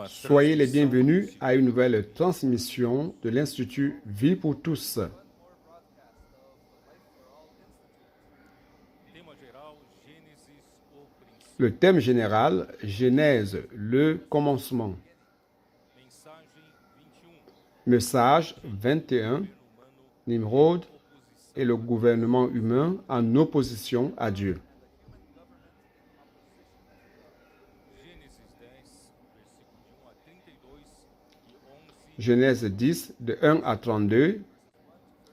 Soyez les bienvenus à une nouvelle transmission de l'Institut Vie pour tous. Le thème général, Genèse, le commencement. Message 21, Nimrod et le gouvernement humain en opposition à Dieu. Genèse 10, de 1 à 32,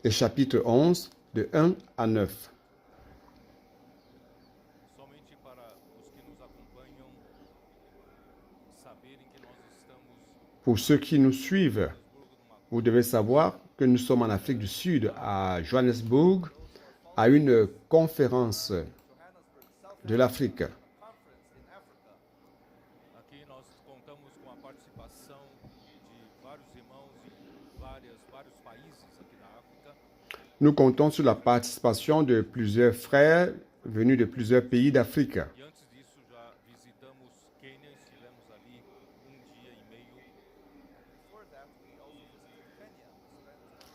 et chapitre 11, de 1 à 9. Pour ceux qui nous suivent, vous devez savoir que nous sommes en Afrique du Sud, à Johannesburg, à une conférence de l'Afrique. Nous comptons sur la participation de plusieurs frères venus de plusieurs pays d'Afrique.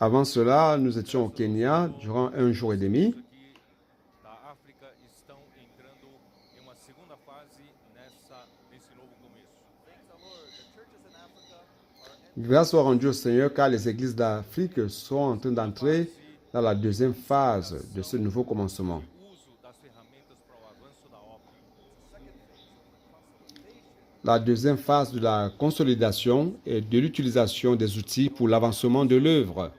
Avant cela, nous étions au Kenya durant 1 jour et demi. Grâce soit rendue au Seigneur, car les églises d'Afrique sont en train d'entrer dans la deuxième phase de ce nouveau commencement. La deuxième phase de la consolidation et de l'utilisation des outils pour l'avancement de l'œuvre.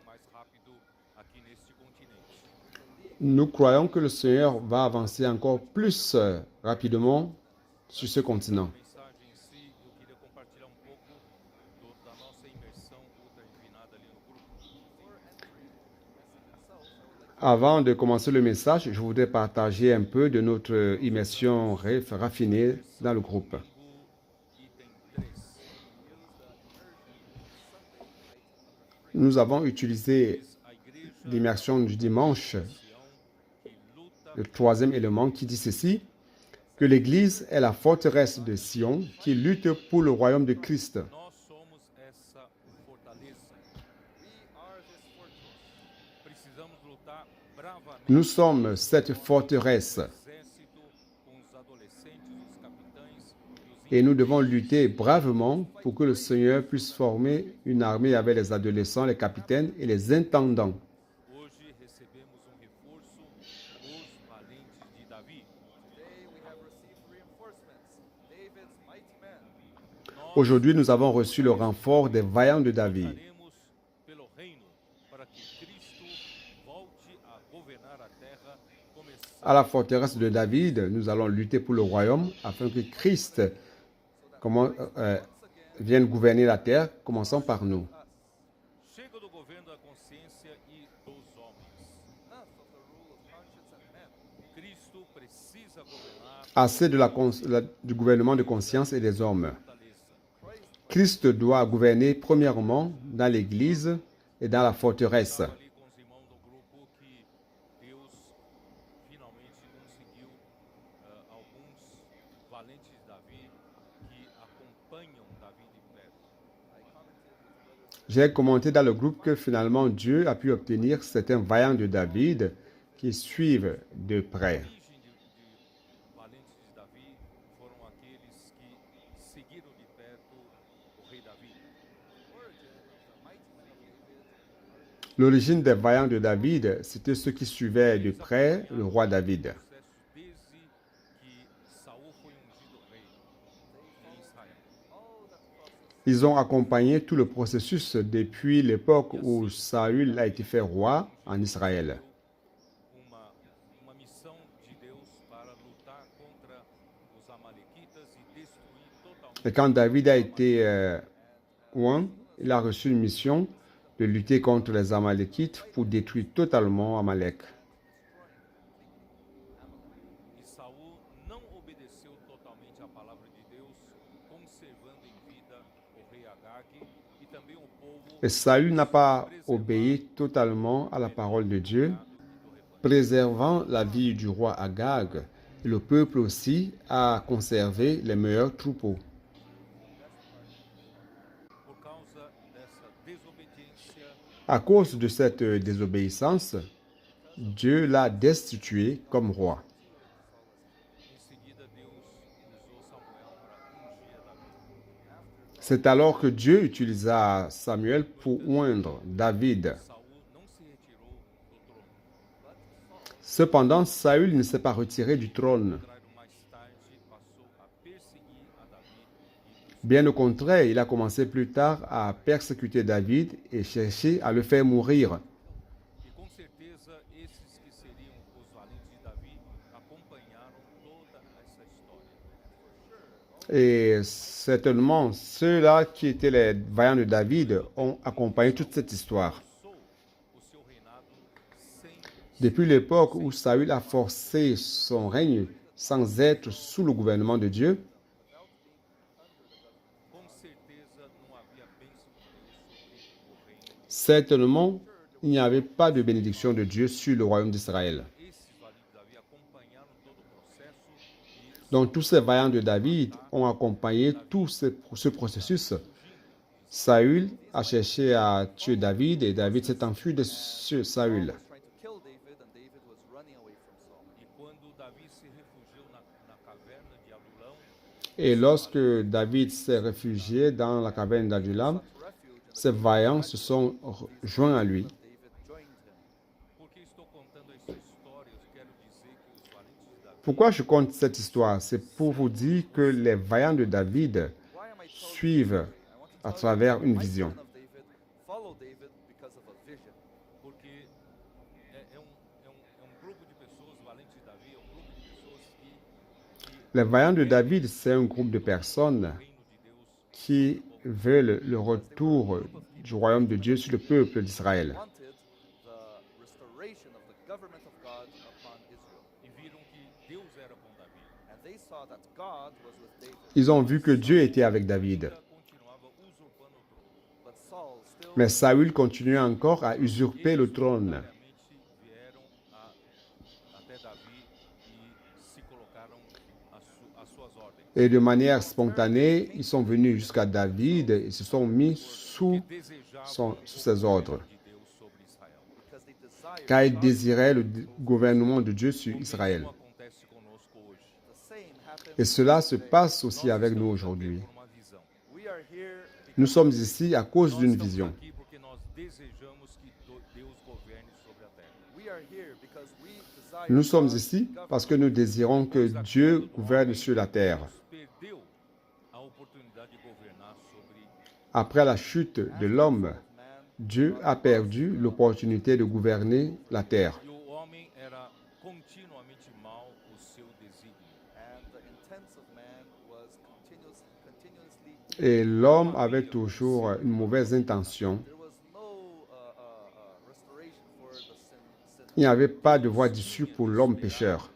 Nous croyons que le Seigneur va avancer encore plus rapidement sur ce continent. Avant de commencer le message, je voudrais partager un peu de notre immersion raffinée dans le groupe. Nous avons utilisé l'immersion du dimanche, le troisième élément qui dit ceci, que l'Église est la forteresse de Sion qui lutte pour le royaume de Christ. Nous sommes cette forteresse et nous devons lutter bravement pour que le Seigneur puisse former une armée avec les adolescents, les capitaines et les intendants. Aujourd'hui, nous avons reçu le renfort des vaillants de David. À la forteresse de David, nous allons lutter pour le royaume afin que Christ vienne gouverner la terre, commençant par nous. Assez du gouvernement de conscience et des hommes. Christ doit gouverner premièrement dans l'Église et dans la forteresse. J'ai commenté dans le groupe que finalement Dieu a pu obtenir certains vaillants de David qui suivent de près. L'origine des vaillants de David, c'était ceux qui suivaient de près le roi David. Ils ont accompagné tout le processus depuis l'époque où Saül a été fait roi en Israël. Et quand David a été oint, il a reçu une mission de lutter contre les Amalékites pour détruire totalement Amalek. Et Saül n'a pas obéi totalement à la parole de Dieu, préservant la vie du roi Agag. Et le peuple aussi a conservé les meilleurs troupeaux. À cause de cette désobéissance, Dieu l'a destitué comme roi. C'est alors que Dieu utilisa Samuel pour oindre David. Cependant, Saül ne s'est pas retiré du trône. Bien au contraire, il a commencé plus tard à persécuter David et chercher à le faire mourir. Et certainement, ceux-là qui étaient les vaillants de David ont accompagné toute cette histoire. Depuis l'époque où Saül a forcé son règne sans être sous le gouvernement de Dieu, certainement, il n'y avait pas de bénédiction de Dieu sur le royaume d'Israël. Donc, tous ces vaillants de David ont accompagné tout ce processus. Saül a cherché à tuer David et David s'est enfui de Saül. Et lorsque David s'est réfugié dans la caverne d'Adulam, ces vaillants se sont joints à lui. Pourquoi je compte cette histoire? C'est pour vous dire que les vaillants de David suivent à travers une vision. Les vaillants de David, c'est un groupe de personnes qui veulent le retour du royaume de Dieu sur le peuple d'Israël. Ils ont vu que Dieu était avec David. Mais Saül continuait encore à usurper le trône. Et de manière spontanée, ils sont venus jusqu'à David et se sont mis sous ses ordres. Car ils désiraient le gouvernement de Dieu sur Israël. Et cela se passe aussi avec nous aujourd'hui. Nous sommes ici à cause d'une vision. Nous sommes ici parce que nous désirons que Dieu gouverne sur la terre. Après la chute de l'homme, Dieu a perdu l'opportunité de gouverner la terre. Et l'homme avait toujours une mauvaise intention. Il n'y avait pas de voie d'issue pour l'homme pécheur.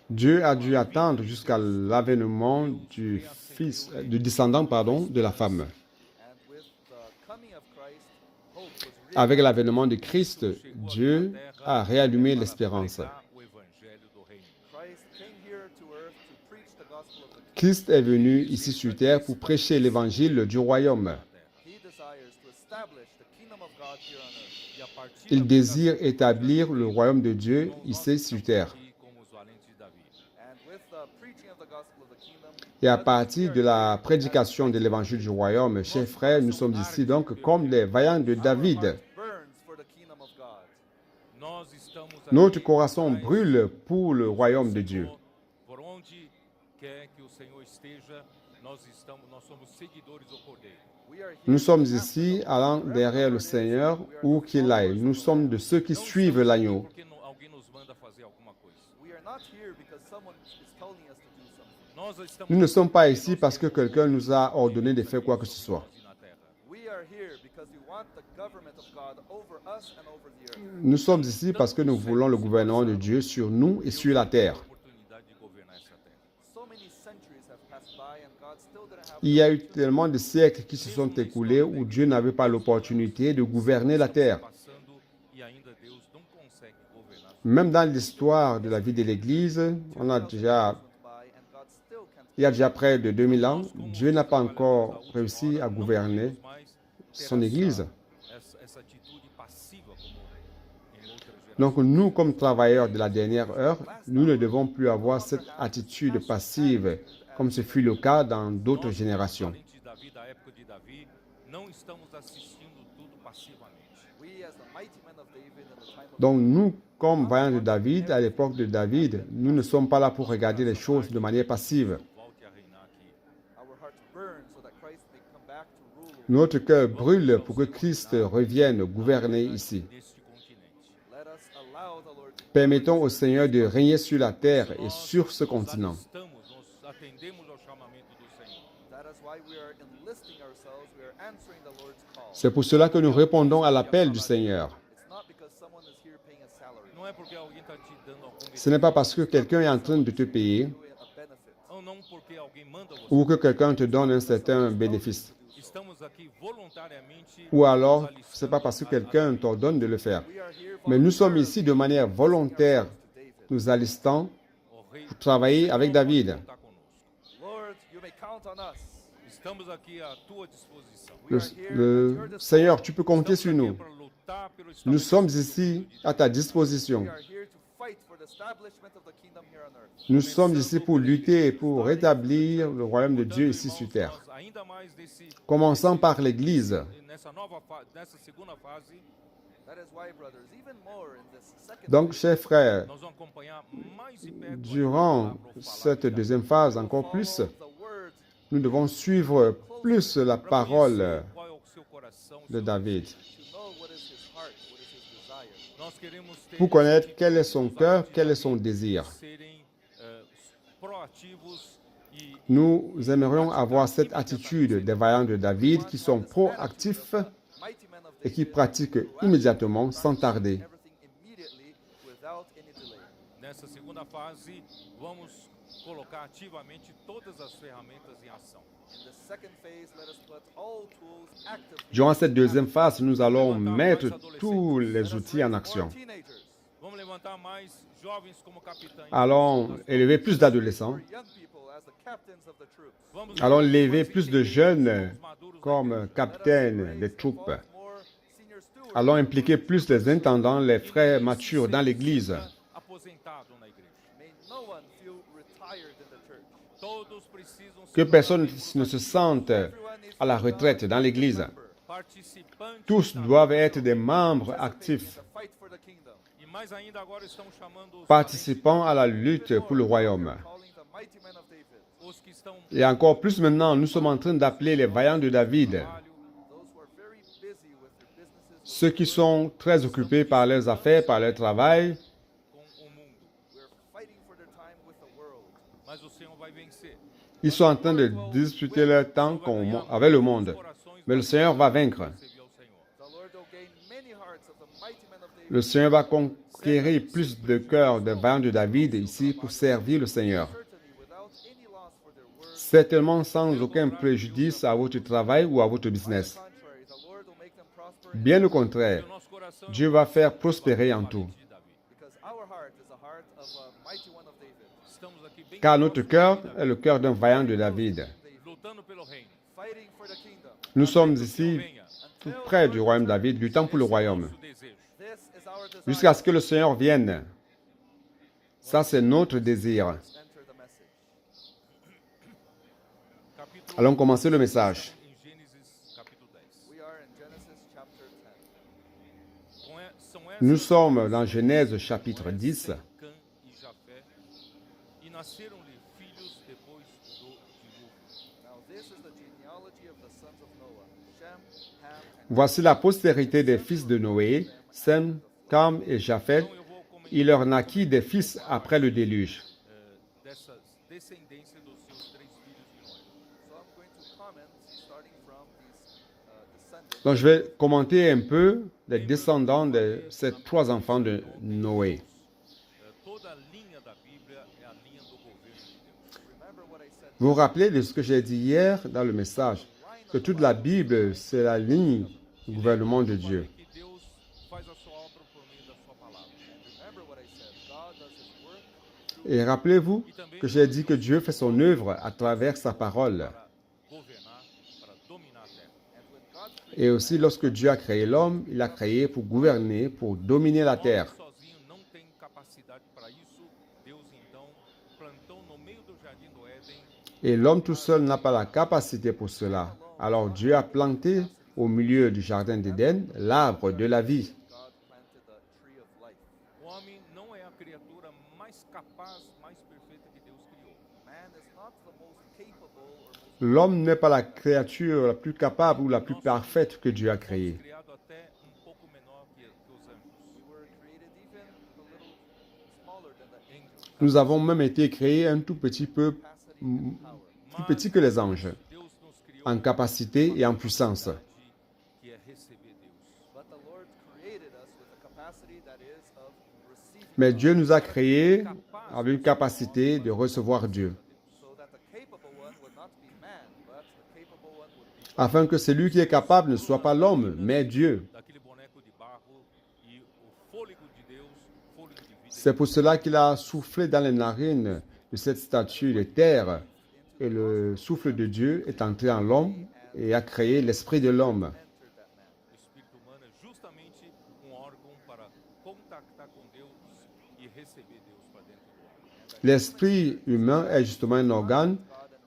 Dieu a dû attendre jusqu'à l'avènement du descendant de la femme. Avec l'avènement de Christ, Dieu a réallumé l'espérance. Christ est venu ici sur terre pour prêcher l'évangile du royaume. Il désire établir le royaume de Dieu ici sur terre. Et à partir de la prédication de l'évangile du royaume, chers frères, nous sommes ici donc comme les vaillants de David. Notre corazon brûle pour le royaume de Dieu. Nous sommes ici allant derrière le Seigneur où qu'il aille. Nous sommes de ceux qui suivent l'agneau. Nous ne sommes pas ici parce que quelqu'un nous a ordonné de faire quoi que ce soit. Nous sommes ici parce que nous voulons le gouvernement de Dieu sur nous et sur la terre. Il y a eu tellement de siècles qui se sont écoulés où Dieu n'avait pas l'opportunité de gouverner la terre. Même dans l'histoire de la vie de l'Église, il y a déjà près de 2000 ans, Dieu n'a pas encore réussi à gouverner son Église. Donc nous, comme travailleurs de la dernière heure, nous ne devons plus avoir cette attitude passive, comme ce fut le cas dans d'autres générations. Donc nous, comme voyants de David, à l'époque de David, nous ne sommes pas là pour regarder les choses de manière passive. Notre cœur brûle pour que Christ revienne gouverner ici. Permettons au Seigneur de régner sur la terre et sur ce continent. C'est pour cela que nous répondons à l'appel du Seigneur. Ce n'est pas parce que quelqu'un est en train de te payer ou que quelqu'un te donne un certain bénéfice. Ou alors, ce n'est pas parce que quelqu'un t'ordonne de le faire. Mais nous sommes ici de manière volontaire. Nous allistons pour travailler avec David. Le Seigneur, tu peux compter sur nous. Nous sommes ici à ta disposition. Nous sommes ici pour lutter et pour rétablir le royaume de Dieu ici sur terre. Commençons par l'Église. Donc, chers frères, durant cette deuxième phase, encore plus, nous devons suivre plus la parole de David pour connaître quel est son cœur, quel est son désir. Nous aimerions avoir cette attitude des vaillants de David qui sont proactifs et qui pratiquent immédiatement, sans tarder. Durant cette deuxième phase, nous allons mettre tous les outils en action. Allons élever plus d'adolescents. Allons élever plus de jeunes comme capitaines des troupes. Allons impliquer plus les intendants, les frères matures dans l'Église. Que personne ne se sente à la retraite dans l'Église. Tous doivent être des membres actifs, participant à la lutte pour le royaume. Et encore plus maintenant, nous sommes en train d'appeler les vaillants de David, ceux qui sont très occupés par leurs affaires, par leur travail. Ils sont en train de disputer leur temps avec le monde. Mais le Seigneur va vaincre. Le Seigneur va conquérir plus de cœurs de vaillants de David ici pour servir le Seigneur. Certainement sans aucun préjudice à votre travail ou à votre business. Bien au contraire, Dieu va faire prospérer en tout. Car notre cœur est le cœur d'un vaillant de David. Nous sommes ici tout près du royaume de David, luttant pour le royaume. Jusqu'à ce que le Seigneur vienne. Ça, c'est notre désir. Allons commencer le message. Nous sommes dans Genèse chapitre 10. Voici la postérité des fils de Noé, Sem, Cam et Japheth. Il leur naquit des fils après le déluge. Donc, je vais commenter un peu les descendants de ces 3 enfants de Noé. Toda a linha da Bíblia é a linha do governo de Deus. Vous vous rappelez de ce que j'ai dit hier dans le message, que toute la Bible, c'est la ligne du gouvernement de Dieu. Que Deus faz a sua obra por meio da sua palavra. Et rappelez-vous que j'ai dit que Dieu fait son œuvre à travers sa parole. Para governar, para dominar a terra. Et aussi, lorsque Dieu a créé l'homme, il l'a créé pour gouverner, pour dominer la O homem terre. sozinho não tem capacidade para isso. Deus então plantou no meio do jardim do Éden Et l'homme tout seul n'a pas la capacité pour cela. Alors Dieu a planté au milieu du jardin d'Éden l'arbre de la vie. O homem não é a criatura mais capaz, mais perfeita que Deus criou. L'homme n'est pas la créature la plus capable ou la plus parfaite que Dieu a créée. Criado até pouco menor que os anjos. Nous avons même été créés un tout petit peu plus petit que les anges, Deus nos criou en capacité et en puissance. que é receber Deus. Mais Dieu nous a créés avec une capacité de recevoir Dieu, afin que celui qui est capable ne soit pas l'homme, mais Dieu. Daquele boneco de barro e o fôlego de Deus, fôlego de vida. C'est pour cela qu'il a soufflé dans les narines de cette statue de terre, et le souffle de Dieu est entré en l'homme et a créé l'esprit de l'homme. O espírito humano é justamente órgão para contactar com Deus e receber Deus para dentro do homem. L'esprit humain est justement un organe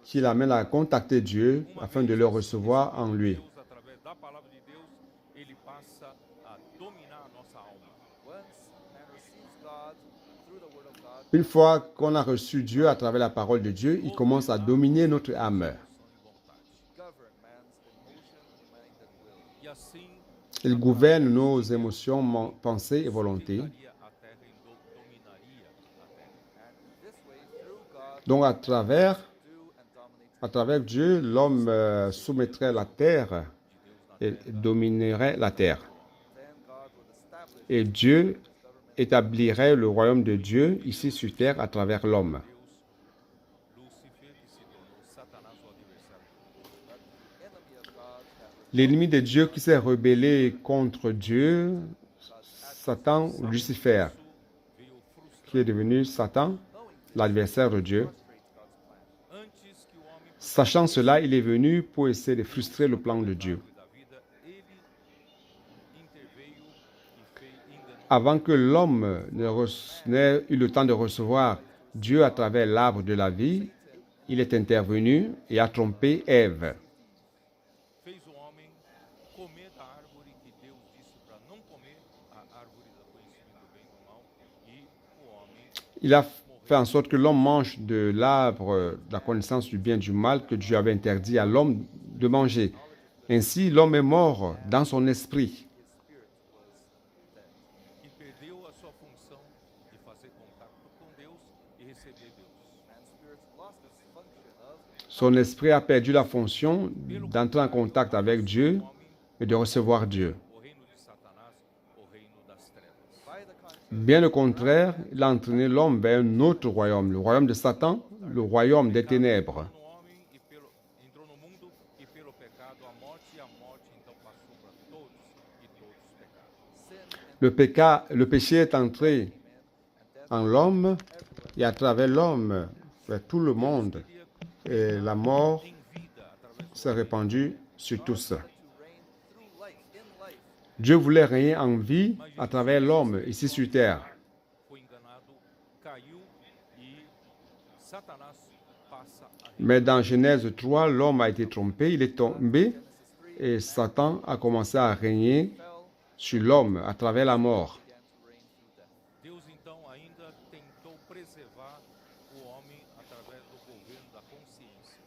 qui l'amène à contacter Dieu afin de le recevoir en lui. Deus, através da palavra de Deus, ele passa a dominar a nossa alma. Une fois qu'on a reçu Dieu à travers la parole de Dieu, il commence à dominer notre âme. E assim, Il gouverne nos émotions, pensées et volontés. dominaria a terra e dominaria a terra. Donc à travers Dieu, l'homme soumettrait la terre et dominerait la terre. Et Dieu établirait le royaume de Dieu ici sur terre à travers l'homme. Lúcifer, que se tornou Satanás, o adversário. L'ennemi de Dieu qui s'est rebellé contre Dieu, Satan, Lucifer, Veio frustrar qui est devenu Satan, l'adversaire de Dieu. antes que o homem Sachant cela, il est venu pour essayer de frustrer le plan de Dieu. da vida, ele interveio e fez enganar. Avant que l'homme n'ait eu le temps de recevoir Dieu à travers l'arbre de la vie, il est intervenu et a trompé Ève. Fez o homem comer da árvore que Deus disse para não comer, a árvore do conhecimento do bem e do mal, e o homem Il a fait en sorte que l'homme mange de l'arbre de la connaissance du bien et du mal que Dieu avait interdit à l'homme de manger. Ainsi, l'homme est mort dans son esprit. e perdeu a sua função de fazer contato com Deus e receber Deus. Son esprit a perdu la fonction d'entrer en contact avec Dieu et de recevoir Dieu. O reino de Satanás, o reino das trevas. Bien au contraire, il a entraîné l'homme vers un autre royaume, le royaume de Satan, le royaume des ténèbres. No homem e entrou no mundo e pelo pecado a morte então passou para todos e todos pecaram. Le péché est entré en l'homme et à travers l'homme vers tout le monde. Et la mort Em vida, através do s'est répandue sur tous. Dieu voulait régner en vie à travers l'homme ici sur terre. foi enganado, caiu e Satanás passa a Mais dans Genèse 3, l'homme a été trompé, il est tombé et Satan a commencé à régner sur l'homme à travers la mort. Deus então ainda tentou preservar o homem através do governo da consciência.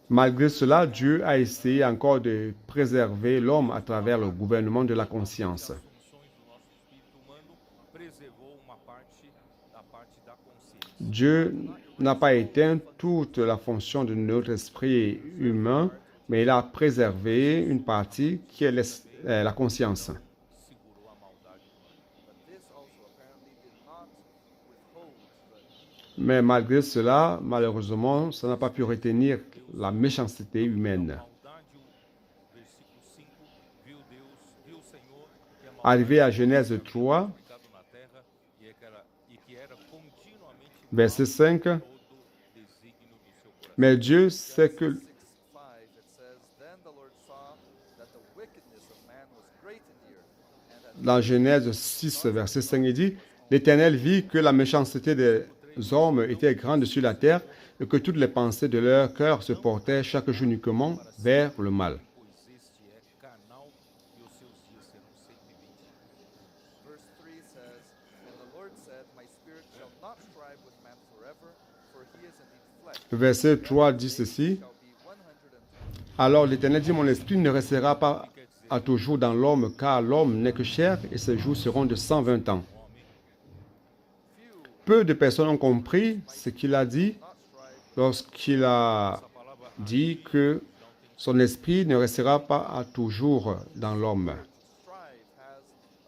Malgré cela, Dieu a essayé encore de préserver l'homme à travers le gouvernement de la conscience. Das funções do nosso espírito humano preservou uma parte da consciência. Dieu n'a pas éteint toute la fonction de notre esprit humain, mais il a préservé une partie qui est la conscience. segurou a maldade humana. But this also apparently did not withhold the Mais malgré cela, malheureusement, ça n'a pas pu retenir la méchanceté humaine. Maldade, o versículo 5, viu o Senhor que a Arrivé à Genèse 3, aplicado na terra e que era continuamente verset 5, todo desígnio do seu coração. mais Dieu sait que 6:5 it says, Then the Lord saw that the wickedness of man was great in the earth, and that dans Genèse 6, verset 5, il dit, l'Éternel vit que la méchanceté des hommes était grande sur la terre et que toutes les pensées de leur cœur se portaient chaque jour uniquement vers le mal. Pois este é carnal e os seus dias serão 120. verse 3 says, And the Lord said, My spirit shall not strive with man forever, for he is indeed flesh. Le verset 3 dit ceci, Shall be 120. alors l'Éternel dit, mon esprit ne restera pas à toujours dans l'homme, car l'homme n'est que chair et ses jours seront de 120 ans. Peu de personnes ont compris ce qu'il a dit lorsqu'il a dit que son esprit ne restera pas à toujours dans l'homme. Strive has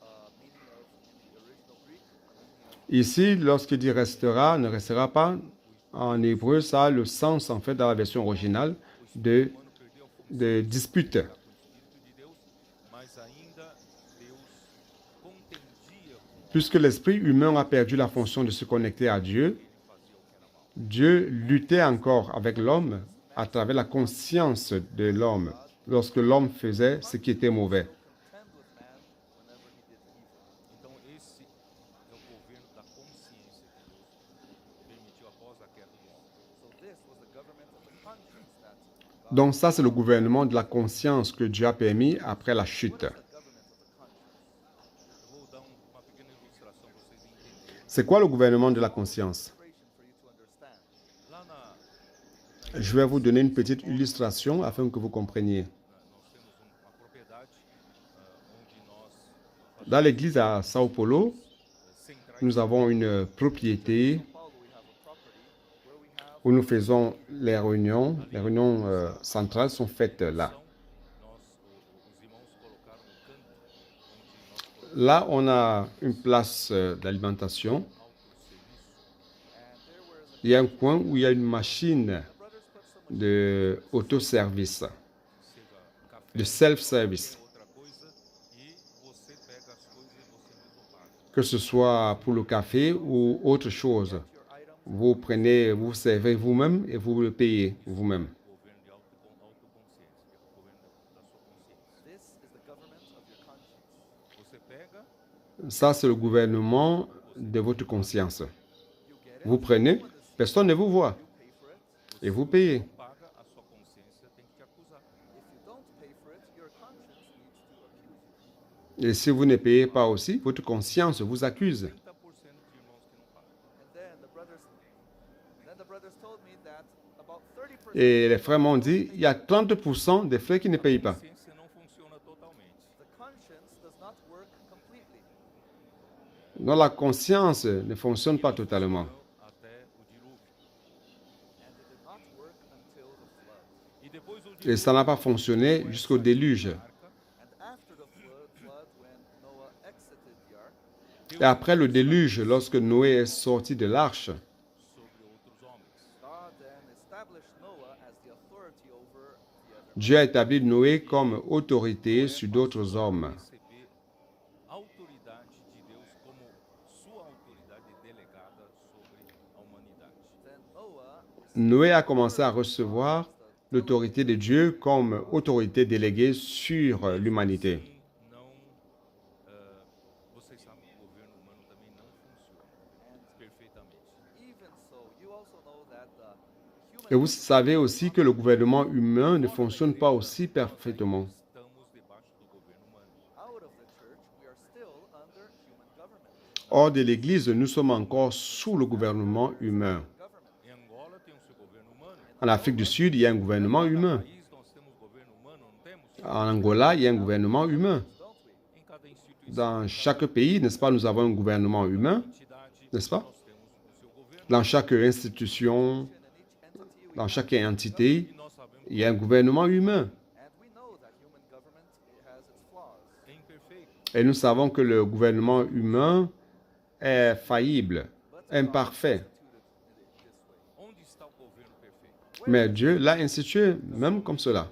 a meaning of, in the original Greek, Ici, lorsqu'il dit restera, ne restera pas, en hébreu, ça a le sens, en fait, dans la version originale, de dispute. Do Espírito de Deus, mas ainda Deus contendia com Puisque l'esprit humain a perdu la fonction de se connecter à Dieu, Dieu luttait encore avec l'homme à travers la conscience de l'homme, lorsque l'homme faisait ce qui était mauvais. contend with man whenever he did evil. Então, esse é o governo da consciência que Deus permitiu após a queda do homem. So this was the government of the conscience that God Donc ça, c'est le gouvernement de la conscience que Dieu a permis après la chute. the government of the conscience. Eu vou dar uma pequena ilustração para vocês entenderem. C'est quoi le gouvernement de la conscience? Illustration for you to understand. Lá Je vais vous donner une petite illustration afin que vous compreniez. nós temos uma propriedade onde nós Dans l'église à Sao Paulo, centrais nous avons une propriété Paulo, we have a property where we have où nous faisons les réunions. Les réunions centrales sont faites là. os irmãos colocaram um canto onde nós Là, on a une place d'alimentation. and there was Il y a un coin où il y a une machine brothers put some de autoservice, seja café de self-service, outra coisa e você pega as coisas e você mesmo paga. que ce soit pour le café ou autre chose. your item, Vous prenez, vous servez vous-même et vous le payez vous-même. Governo de autoconsciência, que é o governo da sua consciência. this is the government of your conscience. Você pega, Ça, c'est le gouvernement de votre conscience. You get it, Vous prenez, personne ne vous voit, pay for it. et vous payez. paga, a sua consciência tem que te acusar. If you don't pay for it, your conscience needs to accuse you. Et si vous ne payez pas aussi, votre conscience vous accuse. 30% de irmãos que não pagam. And then the brothers told me that about 30% Et les frères m'ont dit, il y a 30% des frères qui ne payent A pas. consciência não funciona totalmente. the conscience does not work completely. Donc la conscience ne fonctionne pas totalement. Até o dilúvio. And it did not work until the flood. E depois do Et dilúvio, ça n'a pas fonctionné jusqu'au déluge. And after the flood when Noah exited the ark, Et après le déluge, lorsque Noé est sorti de l'arche, sobre outros homens. God then established Noah as the authority over the other. Dieu a établi Noé comme autorité sur d'autres hommes. Receber autoridade de Deus como sua autoridade delegada sobre a humanidade. Then Noah Noé a commencé à recevoir l'autorité de Dieu comme autorité déléguée sur l'humanité. Não, vocês sabem que o governo humano também não funciona perfeitamente. even so, you also know that the human Et vous savez aussi que le gouvernement humain ne fonctionne pas aussi parfaitement. Estamos debaixo do governo humano. out of the church, we are still under human government. Hors de l'Église, nous sommes encore sous le gouvernement humain. Government. Em Angola tem o seu governo humano. En Afrique du Sud, il y a un gouvernement humain. País nós temos governo humano, não temos? En Angola, il y a un gouvernement humain. Don't we? Em cada instituição, Dans chaque pays, n'est-ce pas, nous avons un gouvernement humain, entidade, n'est-ce pas? nós temos o seu governo. Dans chaque institution, In each entity, we dans chaque entité, E nós sabemos il y a un gouvernement humain. And we know that human government has its flaws. é imperfeito. Et nous savons que le gouvernement humain est faillible, But imparfait. instituted this way. Onde está o governo perfeito? Mais Dieu l'a institué même comme cela.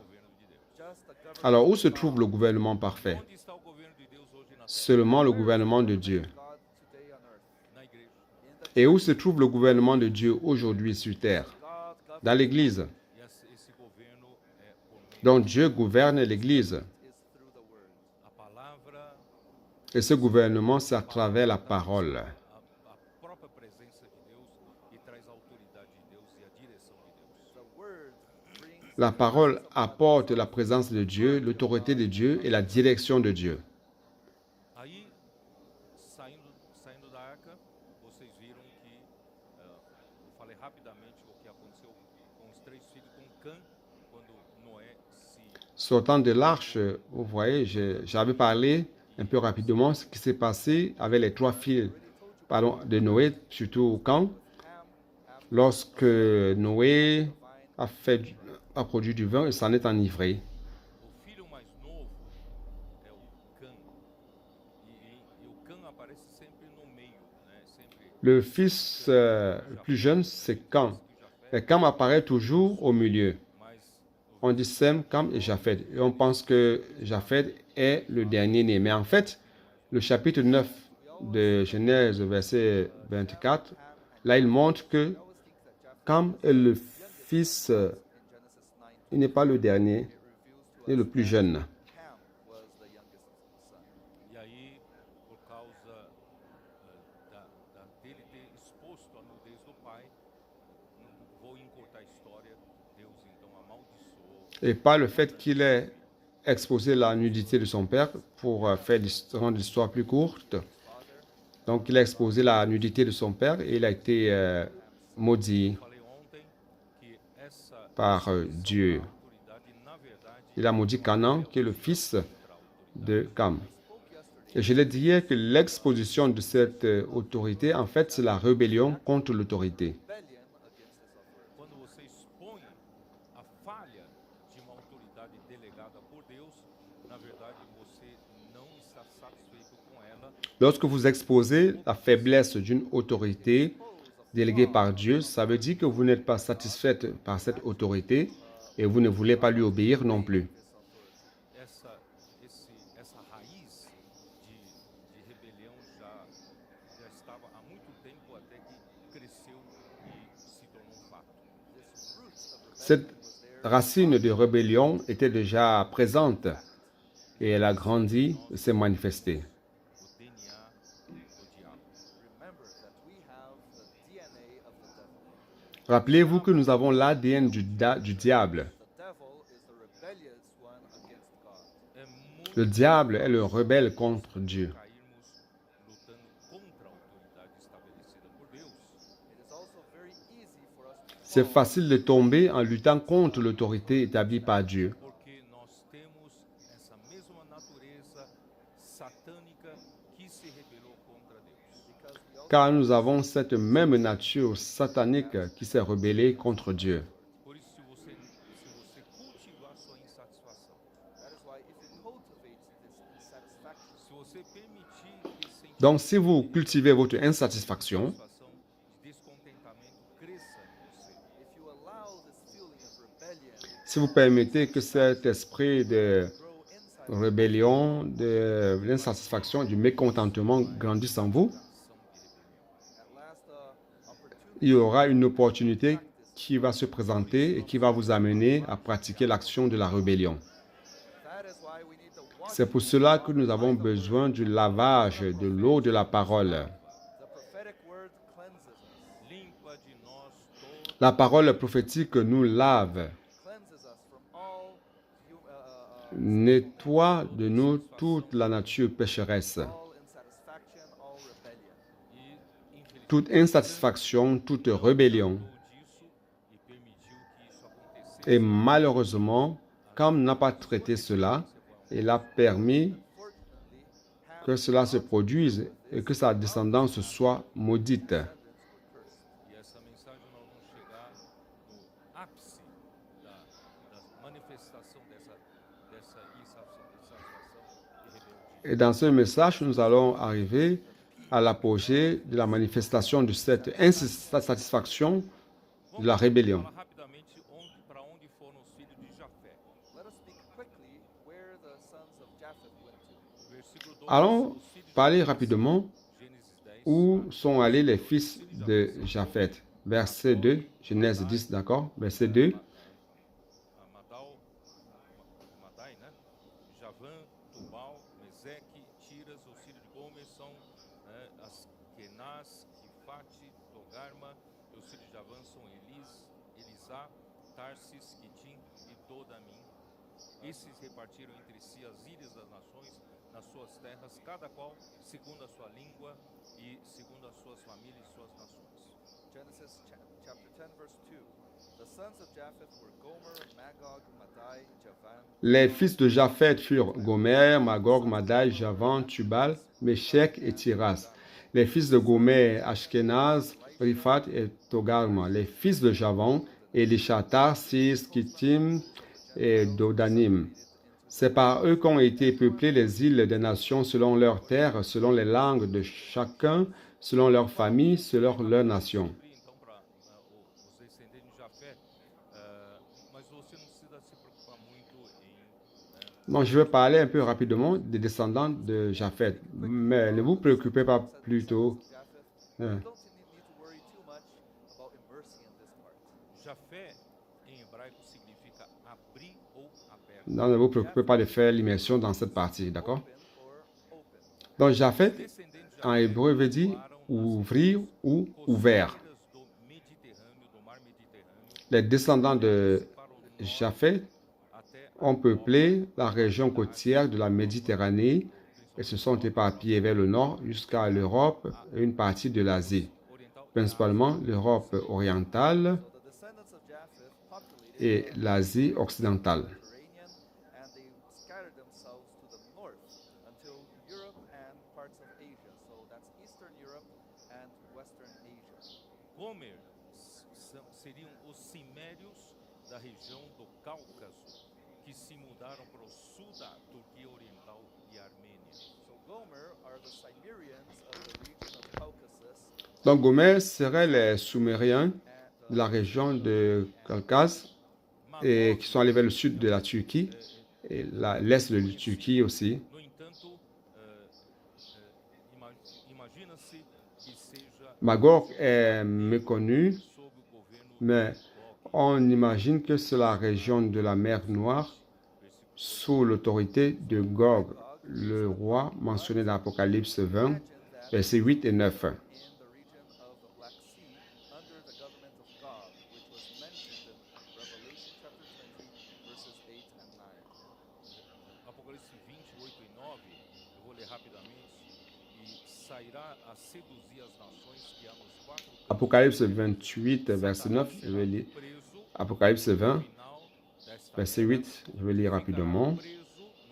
Just a government Alors, où se trouve le gouvernement parfait? Onde está o governo de Deus hoje na terra? Seulement le gouvernement de Dieu. God today on earth. Na igreja. In the Et où se trouve le gouvernement de Dieu aujourd'hui sur terre? God governs Dans l'Église. E esse governo é por meio Donc Dieu gouverne l'Église. is through the word. da palavra, Et ce gouvernement, c'est à travers la parole. a própria presença de Deus e traz a autoridade de Deus e a direção de Deus. The word brings La parole apporte la présence de Dieu, l'autorité de Dieu et la direction de Dieu. Aí, saindo da arca, vocês viram que eu falei rapidamente o que aconteceu com os 3 filhos com Cã, quando Noé se Sortant de l'arche, vous voyez, j'avais parlé un peu rapidement ce qui s'est passé avec les 3 filles de Noé, surtout quand, lorsque Noé a produit du vin et s'en est enivré. o filho mais novo é o Cã. E o Cã aparece sempre no meio, né? Sempre Le fils le plus jeune, c'est Cam. Et Cam apparaît toujours au milieu. mais On dit Sem, Cam et Japhet. Et on pense que Japhet est le dernier né. Mais en fait, le chapitre 9 de Genèse, verset 24, là, il montre que Cam est le fils, il n'est pas le dernier, il est le plus jeune. Ham was the youngest son. e aí, por causa dele ter exposto a nudez do pai, não vou encurtar a história, Deus então amaldiçoou. Et pas le fait qu'il ait exposé la nudité de son père pour rendre l'histoire plus courte. Donc, il a exposé la nudité de son père et il a été maudit Falei ontem que essa par Dieu. autoridade, na verdade, Il a maudit Canaan, qui est le fils de Cam. Spoke yesterday. Et je l'ai dit hier que l'exposition de cette autorité, en fait, c'est la rébellion contre l'autorité. Rebellion against this authority. quando você expõe a falha de uma autoridade delegada por Deus, na verdade você não está satisfeito com ela, Lorsque vous exposez la faiblesse d'une autorité déléguée par Dieu, ça veut dire que vous n'êtes pas satisfaite par cette autorité et vous ne voulez pas lui obéir non plus. essa raiz de rebelião já estava há muito tempo até que cresceu e se tornou um fato. This root of Cette racine de rébellion était déjà présente et elle a grandi et s'est manifestée. O DNA do diabo. remember that we have the DNA of the devil. Rappelez-vous que nous avons l'ADN du diable. The devil is the rebellious one against God. É muito Le diable est le rebelle contre Dieu. cairmos lutando contra a autoridade estabelecida por Deus. It is also very easy for us to C'est facile de tomber en luttant contre l'autorité établie par Dieu. Porque nós temos essa mesma natureza satânica que se rebelou contra Deus. because we also Car nous avons cette même nature satanique qui s'est rebellée contre Dieu. Por isso, se você cultivar sua insatisfação, that is why if you cultivate this insatisfaction, se você permitir que esse sentimento Donc si vous cultivez votre insatisfaction, de insatisfação, de descontentamento cresça em você, if you allow this feeling of rebellion si vous permettez que cet esprit de grow inside rébellion, de l'insatisfaction, du mécontentement grandisse en vous, at last opportunity il y aura une opportunité qui va se présenter et qui va vous amener à pratiquer l'action de la rébellion. that is why we need the water. C'est pour cela que nous avons besoin du lavage de l'eau de la parole. The prophetic word cleanses us, limpa de nós todo La parole prophétique nous lave, cleanses us from all nettoie de nous toute la nature pécheresse, all insatisfaction, all rebellion. e, infelizmente, toute insatisfaction, toute rébellion. disso e permitiu que isso acontecesse. Et malheureusement, comme n'a pas traité cela, il a permis Fortunately, Ham que cela se produise et que sa descendance soit maudite. E essa mensagem nós vamos chegar no ápice Et dans ce message, nous allons arriver à l'apogée de la manifestation de cette insatisfaction de la rébellion. Falar rapidamente para onde foram os filhos de Jafé. Let us speak quickly where the sons of Japheth went to. Versículo 2. Allons Os filhos de parler Jafé, rapidement Gênesis 10. où sont allés les fils de Japheth. Verset 2, Genèse 10, d'accord? Verset 2. Madai, né? Javã, Tubal, Meseque, Tiras, os filhos de Gomer são Askenaz, Kifate, Togarma, e os filhos de Javã são Elisá, Tarsis, Quitim e Dodamim. Esses repartiram entre si as ilhas das nações nas suas terras, cada qual segundo a sua língua e segundo as suas famílias e suas nações. Genesis chapter 10, verse 2. The sons of Japheth were Gomer, Magog, Madai, Javan. Les fils de Japheth furent Gomer, Magog, Madai, Javan, Tubal, Méchec et Tiras. Les fils de Gomer, Ashkenaz, Riphat et Togarma. Les fils de Javan, Elisha, Tarsis, Kittim et Dodanim. C'est par eux qu'ont été peuplées les îles des nations selon leurs terres, selon les langues de chacun, selon leur famille, selon leur nation. Então para os descendentes de Jafé, mas você não precisa se preocupar muito em Donc, je vais parler un peu rapidement des descendants de Japheth, mais ne vous préoccupez pas plutôt. Japheth. You don't need to worry too much about immersing in this part. Jafé em hebraico significa abrir ou aberto. Non, ne vous préoccupez pas de faire l'immersion dans cette partie, d'accord? Open or open. Donc, Japheth, Descendentes de en Jafé hébreu, veut dire ouvrir ou ouvert. costeiras do Mediterrâneo, do mar Mediterrâneo, Les descendants de para o norte Japheth até ont peuplé la région côtière de la Méditerranée et se sont éparpillés vers le nord jusqu'à l'Europe et une partie de l'Asie, oriental principalement l'Europe orientale So the descendants of Japheth populated et l'Asie occidentale. the Mediterranean, and they scattered themselves to the north until Europe and parts of Asia. So that's Eastern Europe and Western Asia. Gomer seriam os cimérios da região do Cáucaso que se mudaram para o sul da Turquia Oriental e Armênia. So Gomer are the Cimmerians of the region of Caucasus Donc Gomer seraient les Sumériens de la région de Caucase et qui sont allés vers le sud de la Turquie et l'est de la Turquie aussi. No entanto, imagina-se que seja Magog est méconnu, sob o governo mais on imagine que c'est la région de la mer Noire sous l'autorité de Gog, le roi mentionné dans l'Apocalypse 20, versets 8 et 9. in the region of the Black Sea under the government of God, which was mentioned in Revelation chapter 20, verses 8 and 9. Apocalipse 28 e 9, eu vou ler rapidamente, e sairá a seduzir as nações que há nos quatro cantos Apocalypse 28, verset 9, je vais lire. preso, Apocalypse 20, final desta verset 8, je vais lire rapidement. preso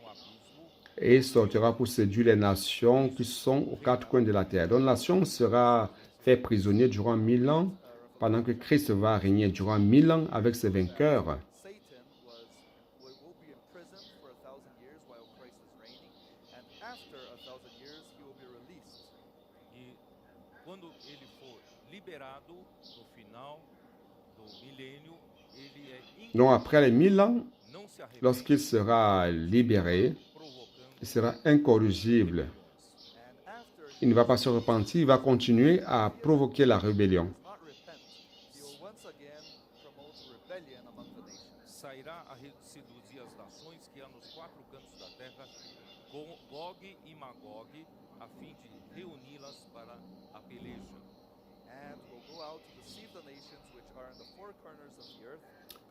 no abismo, Et il sortira pour séduire les nations qui sont aux quatre coins de la terre. Donc, la nation sera fait prisonnier durant 1000 ans, pendant que Christ va régner durant 1000 ans avec ses vainqueurs. Satan will be imprisoned for 1,000 years while Christ is reigning, and after 1,000 years he will be released. e quando ele for liberado no final do milênio, ele é Donc, après les 1000 ans, não se arrepende, lorsqu'il sera libéré, provocando il sera incorrigible. And after Il ne va pas se repentir, il va continuer à provoquer la rébellion. he does not repent, he will once again promote rebellion among the nations. sairá a seduzir as nações que há nos quatro cantos da terra, Gog e Magog, a fim de reuni-las para a peleja. And will go out to deceive the nations which are in the four corners of the earth.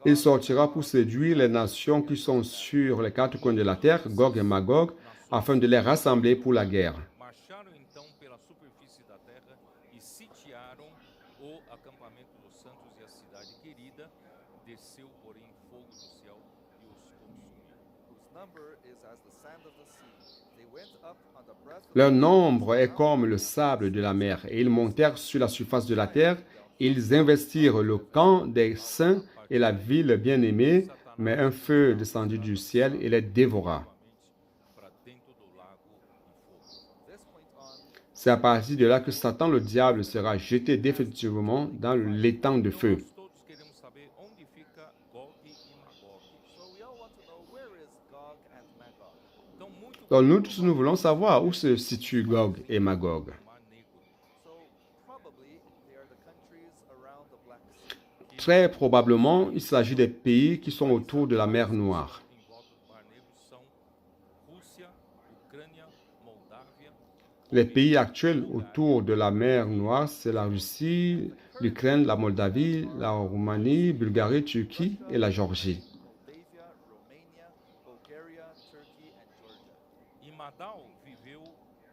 Il sortira pour séduire les nations qui sont sur les quatre coins de la terre, Gog et Magog, afin de les rassembler pour la guerre. Marcharam então pela superfície da terra e sitiaram o acampamento dos santos e a cidade querida. Desceu, porém, fogo do céu e os consumiu. Whose number is as the sand of the sea. They went up on the breath of Leur nombre est comme le sable de la mer, et ils montèrent sur la surface de la terre. Ils investirent le camp des saints et la ville bien-aimée, mais un feu descendit du ciel et les dévora. Para dentro do lago C'est à partir de là que Satan, le diable, sera jeté définitivement dans l'étang de Então feu. nós todos queremos saber onde fica Gog e Magog. So we all want to know, where is Gog and Magog? Então muito Donc nous tous, nous voulons savoir où se situe Gog et Magog. no Mar Negro, So probably they are the countries around the Black Sea. Très probablement, il s'agit des pays qui sont autour de la mer Noire. em volta do Mar Negro são Rússia, Ucrânia, Moldávia, Les pays actuels autour de la mer Noire, c'est la Russie, l'Ukraine, la Moldavie, la Roumanie, Bulgarie, Turquie et la Géorgie. Moldavia, Romania, Bulgaria, Turkey, and Georgia. e Madal viveu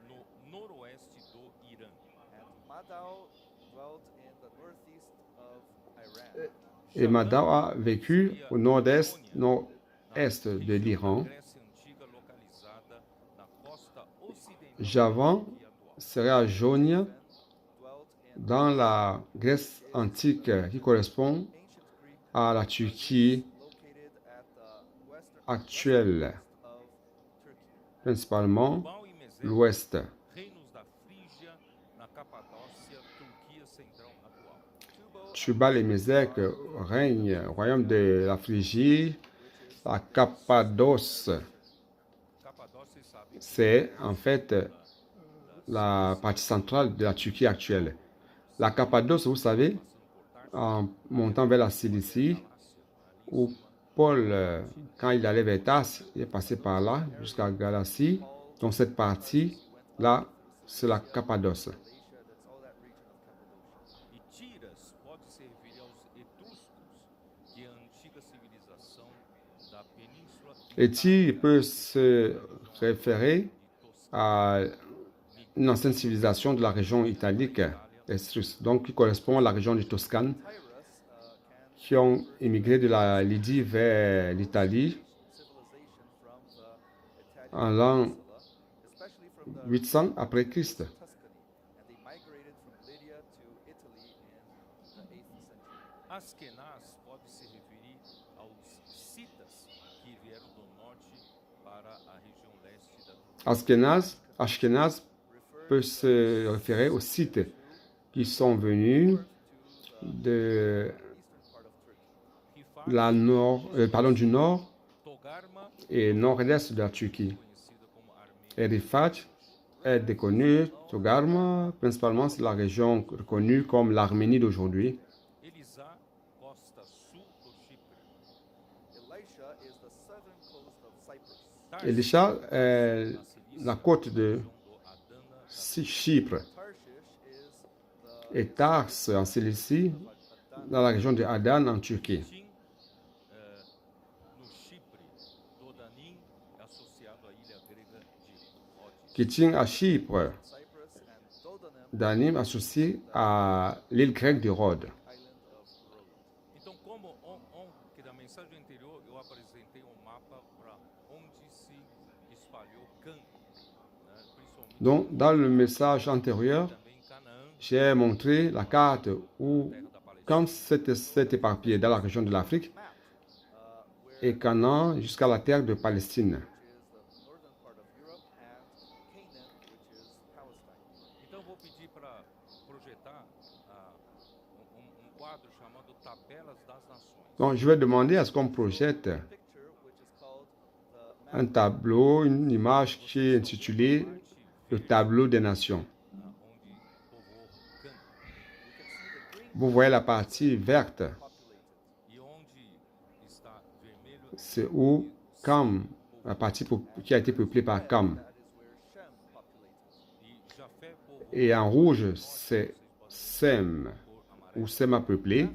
no noroeste do Irã. And Madao dwelt in the northeast of Iran. Et Madao a vécu au nord-est de l'Iran. Grécia antiga localizada na costa ocidental Javan e atual. serait à Jonia, Dwelt in dans la Grèce antique, qui correspond ancient Greek, à la Turquie located at the western actuelle, of Turkey. principalement Tubal e Mesec, l'ouest. reinos da Frígia, na Capadócia, Turquia central atual. Tubal Tubal et Mésec règnent au royaume de la Phrygie, la Cappadoce. Capadócia, vocês sabem, C'est en fait la partie centrale de la Turquie actuelle. La Cappadoce, vous savez, en montant vers la Cilicie, où Paul, quand il allait vers Tars, il est passé par là jusqu'à Galatie. Donc cette partie-là, c'est la Cappadoce. Galatia, that's all that region of Cappadocia. e Tiras pode se referir aos etruscos, que é a antiga civilização da Península Et Tyr peut se référer à une ancienne civilisation de la région italique, Estrus, donc qui correspond à la région de Toscane, Tyrus can qui ont émigré de la Lydie vers l'Italie civilization from the Italian en l'an peninsula, especially from the 800 après Christ. Tuscany, and they migrated from Lydia to Italy in the 8th century. Askenaz pode se referir aos citas que vieram do norte para a região leste da Turquia. Ashkenaz peut se référer aux sites qui sont venus de Eastern part of Turkey. Rifar, du nord Togarma, et nord-est de la Turquie. conhecida como Armênia. Et Rifat est déconnu, Togarma, principalement c'est la région reconnue comme l'Arménie d'aujourd'hui. Elisá, costa sul do Chipre. Elisha is the southern coast of Cyprus. Tarsis, Elisha est na Cilícia, la côte de região do Adana, Chypre. Tarshish is the Et Tars en Cilicie, dans la région de Adan en Turquie. Tim, no Chipre, Dodanim é associado à ilha grega de Rhodes. Kitin à Chypre, Cyprus and Dodanim, Danim associé à l'île grecque de Rhodes. island of Rhodes. Então, que na mensagem anterior eu apresentei um mapa para onde se espalhou Cã, né, principalmente Donc, dans le message antérieur, também Canaã, j'ai montré la carte où, terra da Palestina. quand s'est éparpillé dans la région de l'Afrique, Map, where et Canaan jusqu'à la terre de Palestine. which is the northern part of Europe, and Canaan, which is Palestine. Então, eu vou pedir para projetar quadro chamado Tabelas das Nações. Donc, je vais demander à ce qu'on projette Picture which is called the un tableau, une image qui est intitulée le tableau des nations. Onde povoou Cã. Vous voyez la partie verte, populated. E onde está vermelho c'est où Cam, la partie qui a été peuplée par Cam. That is where Shem populated. e Jafé povoou Et en rouge, c'est Sem, por amarelo. où Sem a peuplé,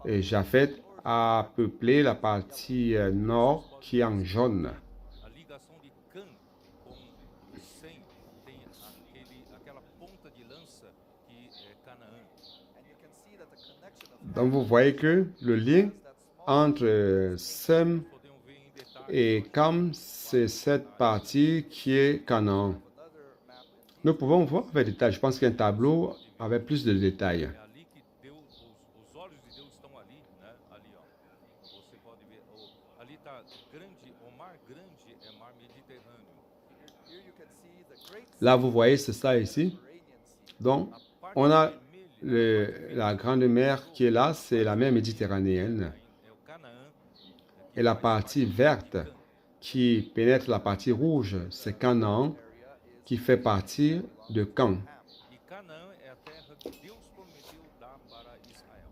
et Japhet a peuplé la partie nord qui est en jaune. A ligação de Cã com Sem tem aquela ponta de lança que é Canaã. And you can see that the connection of Donc vous voyez que le lien that small entre Sem Podemos ver em detalhe et Cam, c'est cette partie qui est Canaan. another map in Nous pouvons voir avec détail. Je pense qu'un tableau avec plus de détails. é ali que Deus, os olhos de Deus estão ali, né? Ali, ó. Você pode ver, ali está grande, o mar grande é mar Mediterrâneo. here you can see the great Là, vous voyez, c'est ça ici. Mediterranean Donc, A parte on a vermelha la grande mer qui est là, c'est la mer méditerranéenne. é o Canaã, Et la partie verte qui pénètre la partie rouge, c'est Canaan qui fait partie de Can. e Canaã é a terra que Deus prometeu dar para Israel.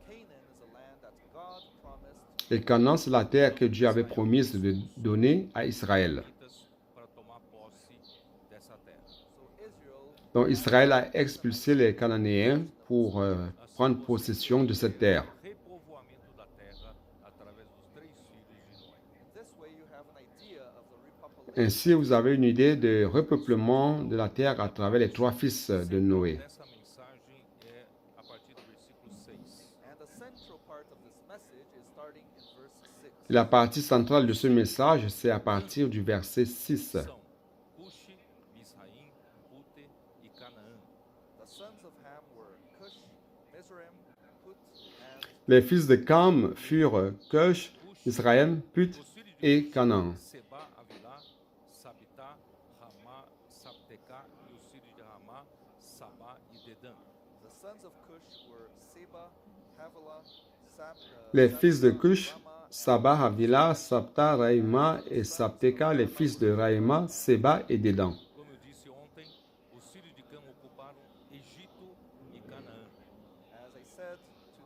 And Canaan is a land that God promised Et Canaan, c'est la terre que Dieu avait promise de donner à Israël. Para tomar posse dessa terra. So Israel Donc Israël a expulsé les Cananéens pour prendre possession de cette terre. Repovoamento da terra através dos 3 filhos de Noé. this way you have an idea of the repopulation. Ainsi, vous avez une idée de repeuplement de la terre à travers les 3 fils de Noé. Dessa mensagem é a partir do versículo 6. And the central part of this message is starting in verse 6. La partie centrale de ce message, c'est à partir du verset 6. São Cuxi, Misraim, Pute e Canaã. The sons of Ham were Cush, Mizraim, Put, and Les fils de Cam furent Cush, Israël, Put Os filhos de et Cuxi, Canaan. Seba, Avilá, Sabitá, Ramá, Sabtecá e os filhos de Ramá, Sabá e Dedã. the sons of Cush were Seba, Havilah, Les fils de Sabta, Cush, Rama, Sabah, Havila, Sapta, Raïma et Sapteka, les fils de Raïma, Seba et Dédan. Como eu disse ontem, os filhos de Cam ocuparam Egito e Canaã. As I said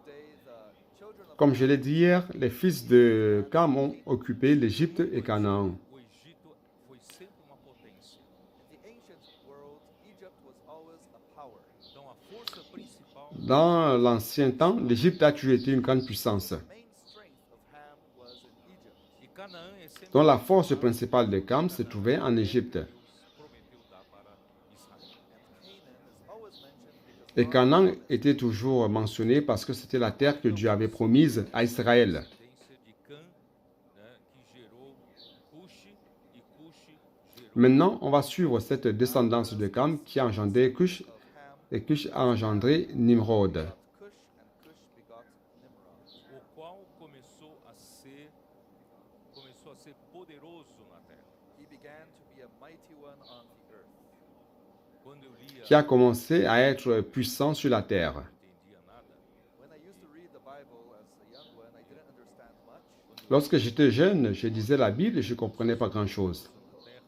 today, the children of Comme je l'ai dit hier, les fils de Cam ont occupé l'Égypte et Canaan. O Egito foi sempre uma potência. in the ancient world, Egypt was always a power. Então a força principal Dans l'ancien temps, l'Égypte a toujours été une grande puissance. The main strength of Ham was in Egypt. e Canaã é sempre Donc la force principale de Cam se trouvait en Égypte. Deus prometeu dar para Israel. And Canaan is always mentioned because Et God Canaan était toujours mentionné parce que c'était la terre que Dieu avait promise à Israël. Descendência de Cã, né, que gerou Cuxi e Cuxi gerou Maintenant, on va suivre cette descendance de Cam qui a engendré Cush of Ham et Cush a engendré Nimrod. begot Cush, and Cush begot Nimrod. o qual começou a ser poderoso na terra. He began to be a mighty one on the earth. Quando eu lia, Qui a commencé à être puissant sur la terre. não entendia nada. When I used to read the Bible as a young one, I didn't understand much. Lorsque j'étais jeune, je lisais la Bible et je ne comprenais pas grand-chose. Na terra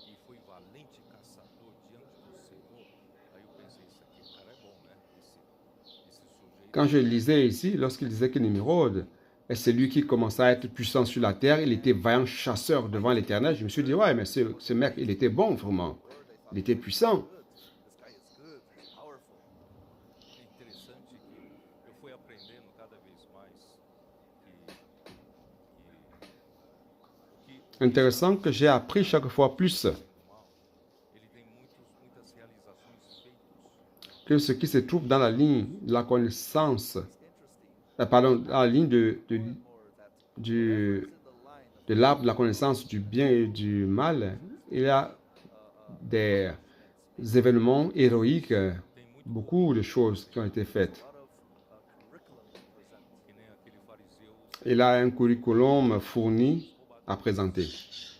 e foi valente caçador diante do Senhor. Aí eu pensei, isso aqui, o cara é bom, né? Esse sujeito. Quand je lisais ici, lorsqu'il disait que Nimrod, et c'est lui qui commençait à être puissant sur la terre, il était vaillant chasseur devant l'Éternel, je me suis dit, ouais, mais ce mec, il était bon vraiment. Il était puissant. This guy is good, he's powerful. É interessante que eu fui aprendendo cada vez mais que Intéressant que j'ai appris chaque fois plus o mal, ele tem muitas realizações feitas. que ce qui se trouve dans la ligne de la connaissance, pardon, dans la ligne du, de l'arbre de la connaissance du bien et du mal, il y a des événements héroïques, beaucoup de choses qui ont été faites. Que nem aquele fariseu, Il a un curriculum fourni à présenter. ladrões,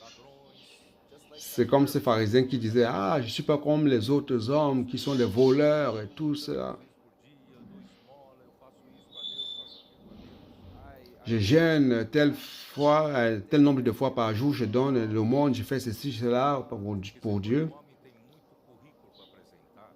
C'est comme ces pharisiens qui disaient, ah, je ne suis pas comme les autres hommes qui sont des voleurs et tout ça. por dia, 2 esmolas, eu faço isso para Deus, faço aquilo para Deus. Je jeûne telle fois, tel nombre de fois par jour, je donne le monde, je fais ceci, cela pour Dieu. O homem tem muito currículo para apresentar.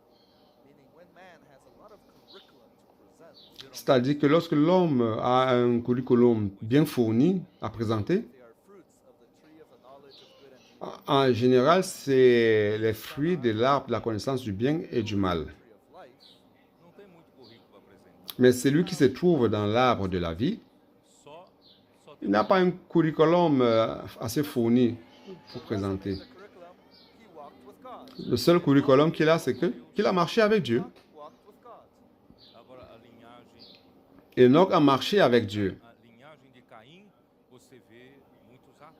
Meaning when man has a lot of curriculum to present, C'est-à-dire que lorsque l'homme a un curriculum bien fourni à présenter, they are fruits of the tree of the knowledge of good and evil, en général, c'est les fruits de l'arbre de la connaissance du bien et du mal. tree of life. Não tem muito currículo para apresentar. Mais celui qui se trouve dans l'arbre de la vie, Só il n'a pas un curriculum assez fourni pour présenter. The curriculum, he walked with God. Le seul curriculum qu'il a, c'est qu'il a marché avec Dieu. Walked with God. agora a linhagem, Enoch a marché avec Dieu. a linhagem de Caim, você vê muitos atos.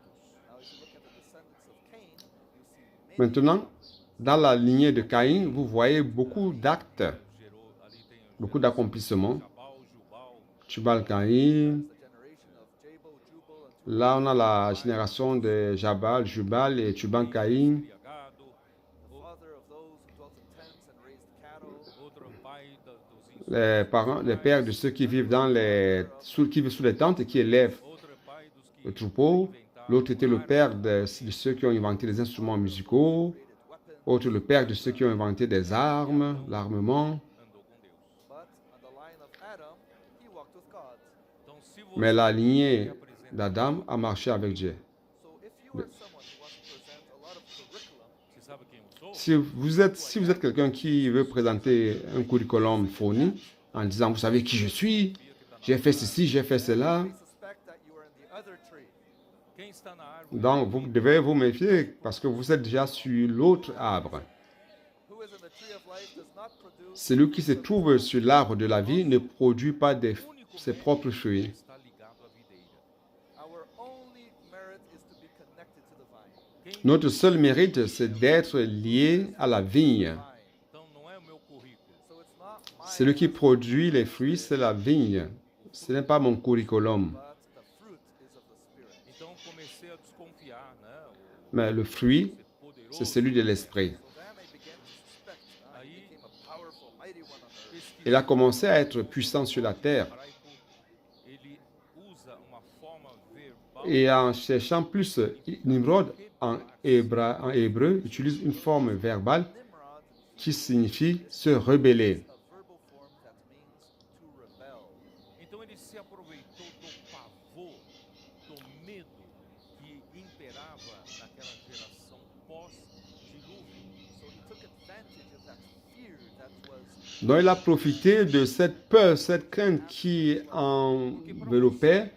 Now, if you look at the descendants of Cain, you see many Maintenant, dans la lignée de Caïn, vous voyez beaucoup d'actes, Gerou, ali tem beaucoup d'accomplissements. Jabal, Jubal, Tubal Caïn, the generation of Jabal, Jubal, and là on a la génération de Jabal, Jubal et Tubal Caïn. criado, the father of those who dwelt in tents and raised les parents, les pères de ceux qui vivent qui vivent sous les tentes et qui élèvent le troupeau. L'autre était le père de ceux qui ont inventé les instruments musicaux. Autre, le père de ceux qui ont inventé des armes, l'armement. Mais la lignée d'Adam a marché avec Dieu. Si vous êtes quelqu'un qui veut présenter un curriculum fourni en disant, vous savez qui je suis, j'ai fait ceci, j'ai fait cela, donc vous devez vous méfier parce que vous êtes déjà sur l'autre arbre. Celui qui se trouve sur l'arbre de la vie ne produit pas ses propres fruits. Notre seul mérite, c'est d'être lié à la vigne. Celui qui produit les fruits, c'est la vigne. Ce n'est pas mon curriculum. Mais le fruit, c'est celui de l'esprit. Il a commencé à être puissant sur la terre. Et en cherchant plus, Nimrod, en hébreu, utilise une forme verbale qui signifie se rebeller. Donc il a profité de cette peur, cette crainte qui enveloppait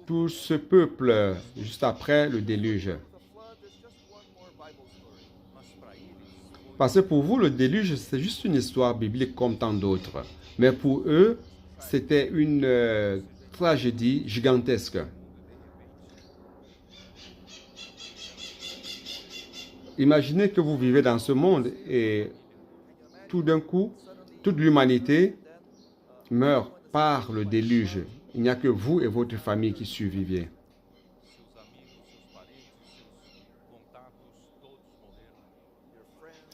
tout ce peuple juste après le déluge. Parce que pour vous, le déluge, c'est juste une histoire biblique comme tant d'autres. Mais pour eux, c'était une tragédie gigantesque. Imaginez que vous vivez dans ce monde et tout d'un coup, toute l'humanité meurt par le déluge. Il n'y a que vous et votre famille qui surviviez.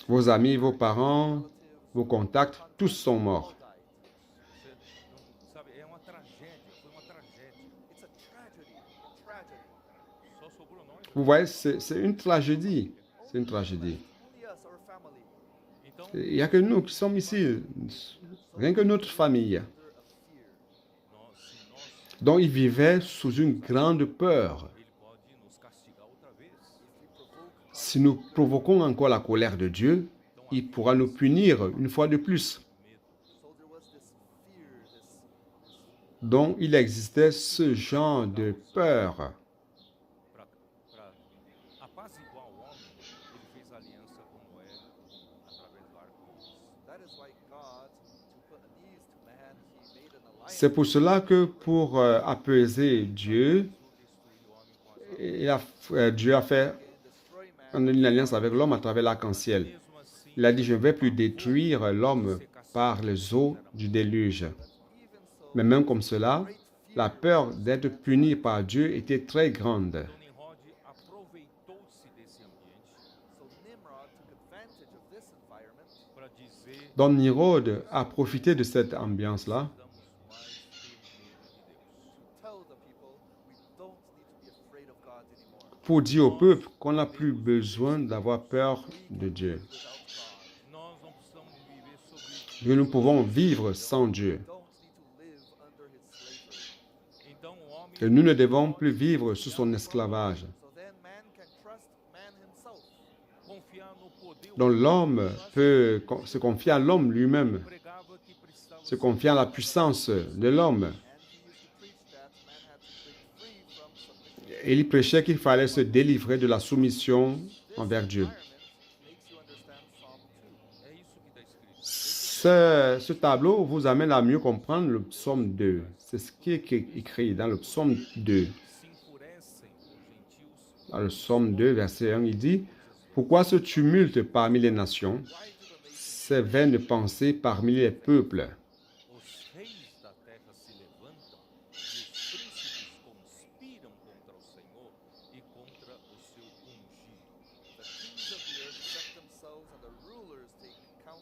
Vos amis, vos parents, vos contacts, tous sont morts. Vous voyez, c'est une tragédie. C'est une tragédie. Il n'y a que nous qui sommes ici, rien que notre famille. Donc ils vivaient sous une grande peur. Si nous provoquons encore la colère de Dieu, il pourra nous punir une fois de plus. Donc il existait ce genre de peur. C'est pour cela que pour apaiser Dieu, Dieu a fait une alliance avec l'homme à travers l'arc-en-ciel. Il a dit, je ne vais plus détruire l'homme par les eaux du déluge. Mais même comme cela, la peur d'être puni par Dieu était très grande. Donc Nimrod a profité de cette ambiance-là pour dire au peuple qu'on n'a plus besoin d'avoir peur de Dieu. Que nous pouvons vivre sans Dieu. Que nous ne devons plus vivre sous son esclavage. Donc l'homme peut se confier à l'homme lui-même, se confier à la puissance de l'homme. Et il prêchait qu'il fallait se délivrer de la soumission envers Dieu. Ce tableau vous amène à mieux comprendre le psaume 2. C'est ce qui est écrit dans le psaume 2. Dans le psaume 2, verset 1, il dit « Pourquoi ce tumulte parmi les nations, ces vaines pensées parmi les peuples ?»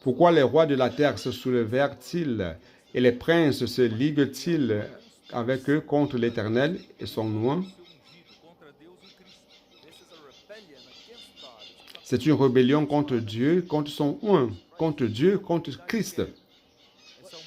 Pourquoi les rois de la terre se soulevèrent-ils et les princes se liguent-ils avec eux contre l'Éternel et son nom? C'est une rébellion contre Dieu, contre son oint, contre Dieu, contre Christ. Essa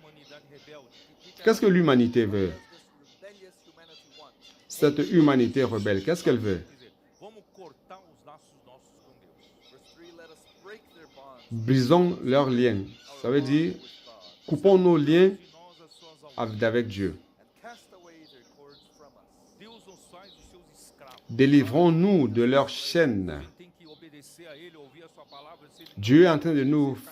humanidade rebelde. Qu'est-ce que l'humanité veut? What does this rebellious humanity want? Cette humanité rebelle, qu'est-ce qu'elle veut? Quer dizer, vamos cortar os laços nossos com Deus. Verse 3, let us break their bonds, Brisons leurs liens. Ça veut dire, with God, coupons nos liens De nós as suas almas. avec Dieu. and cast away their cords from us. Deus nos faz os seus escravos. Délivrons-nous de leurs chaînes. Quem tem que obedecer a Ele, ouvir a sua palavra, se Ele Dieu est en train de nous, castiga.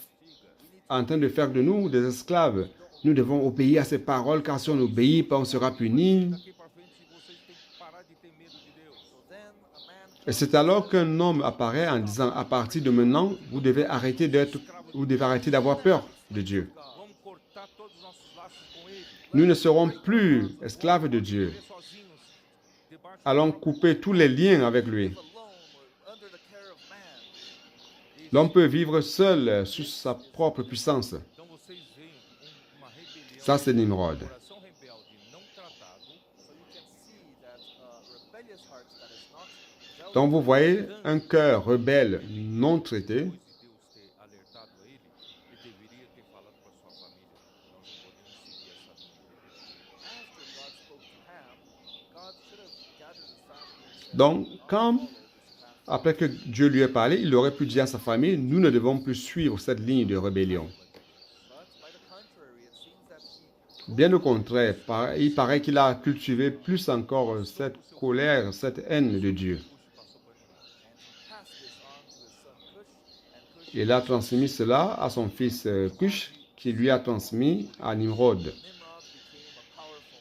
en train de faire de nous des esclaves. Nous devons obéir à ses paroles, car si on n'obéit pas, on sera puni. Daqui para frente, vocês têm que parar de ter medo de Deus. So then a man Et c'est alors qu'un homme apparaît en disant, à partir de maintenant, vous devez arrêter d'avoir peur de Dieu. Vamos cortar todos os nossos laços com Ele. Nous ne serons plus esclaves de Dieu. Viver sozinhos, debaixo Allons couper tous les liens avec lui. alone or under the care of man. L'homme peut vivre seul sous sa propre puissance. Então vocês veem uma rebelião, Ça, c'est Nimrod. coração rebelde não tratado, So you can see that rebellious heart that is not dealt Donc vous voyez un cœur rebelle non traité. depois de Deus ter alertado a ele, ele deveria ter falado para sua família: nós não podemos seguir essa linha. after God spoke to Ham, God should have gathered his family and said, Donc, quand, après que Dieu lui ait parlé, il aurait pu dire à sa famille, nous ne devons plus suivre cette ligne de rébellion. but by the contrary, it seems that he Bien au contraire, il paraît qu'il a cultivé plus encore cette colère, cette haine de Dieu. passed this on to his son Cush, and Cush Il a transmis cela à son fils Cush, qui lui a transmis à Nimrod. Nimrod became a powerful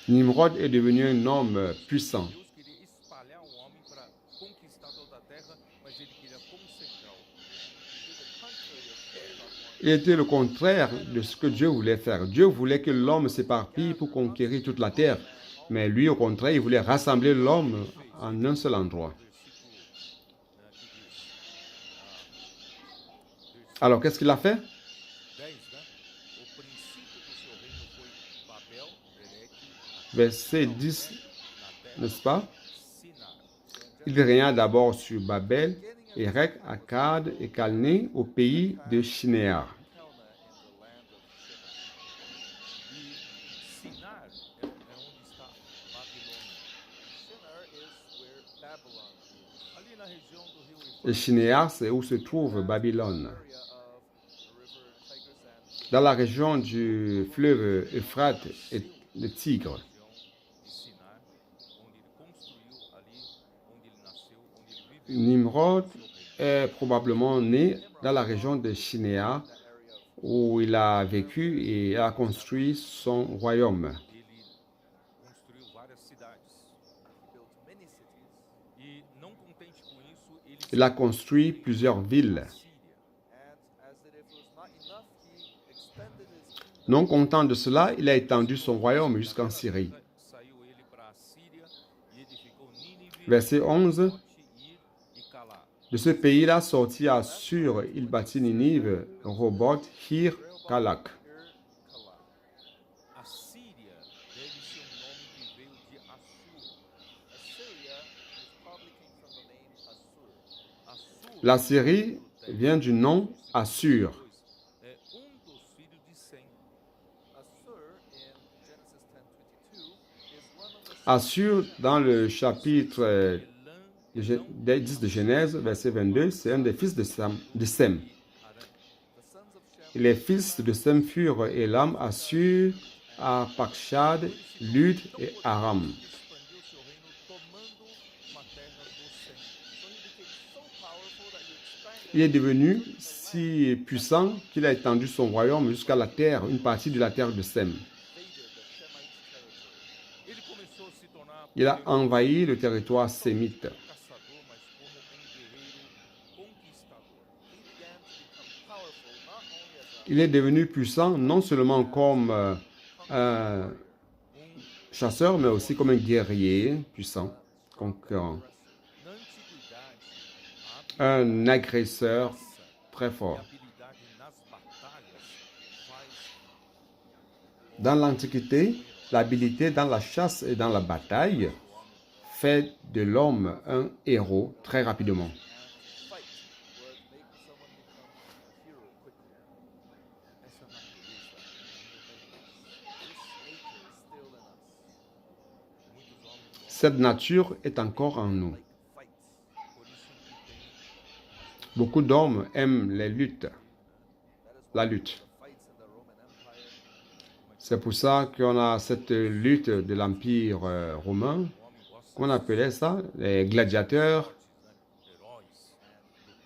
man. Nimrod est devenu un homme puissant. Deus queria espalhar o homem para conquistar toda a terra, mas ele queria concentrar o Il était le contraire de ce que Dieu voulait faire. Dieu voulait que l'homme s'éparpille pour conquérir toute la terre. Mais lui, au contraire, il voulait rassembler l'homme en un seul endroit. Alors, qu'est-ce qu'il a fait? 10, né? O princípio do seu reino foi Babel, Erech, Verset 10, n'est-ce pas? Sinar. Il régna d'abord sur Babel, Érec, Akkad et Calné au pays de Shinéar. Calneh in the land of Shinar. E Sinar é onde está Babilônia. Shinar is where Babylon is. Ali na região do rio Et Shinéar, c'est où se trouve Babylone. Area of the river Tigris and Dans la région du fleuve Euphrate et le Tigre. região de Sinar, onde ele construiu ali, onde ele nasceu, onde ele viveu. Nimrod est probablement né dans la région de Shinéar, où il a vécu et a construit son royaume. Ele construiu várias cidades. built many cities. E não contente com isso, ele Il a construit plusieurs villes. Síria. And as if it was not enough, he extended his kingdom. Non content de cela, il a étendu son royaume jusqu'en Syrie. Saiu ele para a Síria e edificou Nínive, Verset 11. Ir e Calá. De ce pays-là sortit Assur, il bâtit Ninive, Robot, Hir, Kalak. Kala. A Síria deve ser um nome que veio de Assur. Assyria is probably came from the name Assur. Assur La Syrie vient du nom Assur. é dos filhos de Sem. Assur in Genesis 10:22 is one of the Assur, dans le chapitre Elã, 10 de Genèse, verset 22, c'est un des fils de Sem. the sons of Shem. Et les fils de Sem furent Elam, Assur, Arpachshad, Lud et Aram. expandiu seu reino tomando uma terra do Sem. So he became so powerful that he expanded Il est devenu si puissant qu'il a étendu son royaume jusqu'à la terre, une partie de la terre de Sem. invaded the Shemite territory. Ele começou a se tornar Il a envahi le territoire sémite. caçador, mas como um guerreiro conquistador. He began to become powerful not only as a Il est devenu puissant non seulement comme un chasseur, mais aussi comme un guerrier puissant, conquérant. Na antiguidade, un agresseur très e fort. habilidade nas batalhas faz Dans l'Antiquité, l'habileté dans la chasse et dans la bataille do homem fait de l'homme un héros très rapidement. fight would make someone become a hero quickly. essa natureza This nature is still in us. muitos homens gostam Cette nature est encore en nous. Like fights. por isso que tem Beaucoup d'hommes aiment les luttes, That is la why lutte. the fights in the Roman Empire, C'est pour ça qu'on a cette lutte de l'Empire romain, o homem gosta qu'on appelait ça les gladiateurs. fortes,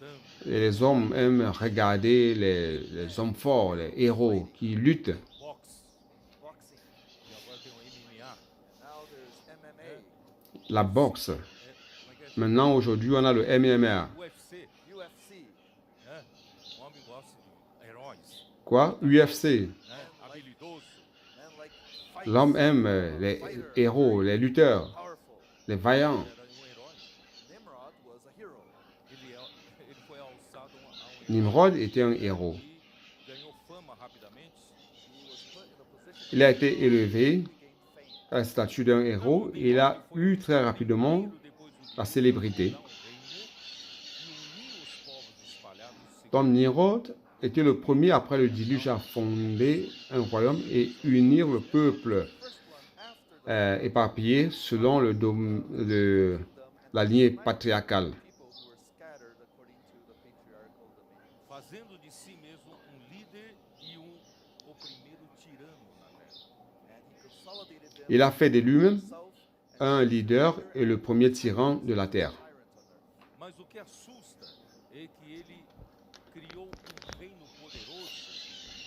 né? Heróis lutando, Et les hommes aiment regarder les hommes forts, les héros qui luttent. boxe, boxing, e agora tem o MMA. now there's MMA, La boxe. Como é que é? Maintenant, aujourd'hui, on a le MMA. UFC, UFC, né? O homem gosta de heróis, Quoi? UFC. né? Habilidoso, men like fights, L'homme aime les héros, les lutteurs, powerful. les vaillants. era um herói. Nimrod was a hero. Ele foi alçado a um herói Nimrod était un héros. e ganhou fama rapidamente. He was put in a position Il a été élevé to gain fame. à la statut d'un héros et il a eu très rapidement Depois do la célébrité. um reino e unir os povos espalhados segundo Comme Nimrod était le premier après le déluge à fonder un royaume et unir le peuple First one after the éparpillé selon la lignée patriarcale. people who were scattered according to the patriarchal domain. fazendo de si mesmo líder e o primeiro tirano na terra. And he consolidated them Il a fait de lui-même himself un leader et le premier tyran de la terre. tyrant on earth. Mas o que assusta é que ele criou reino poderoso,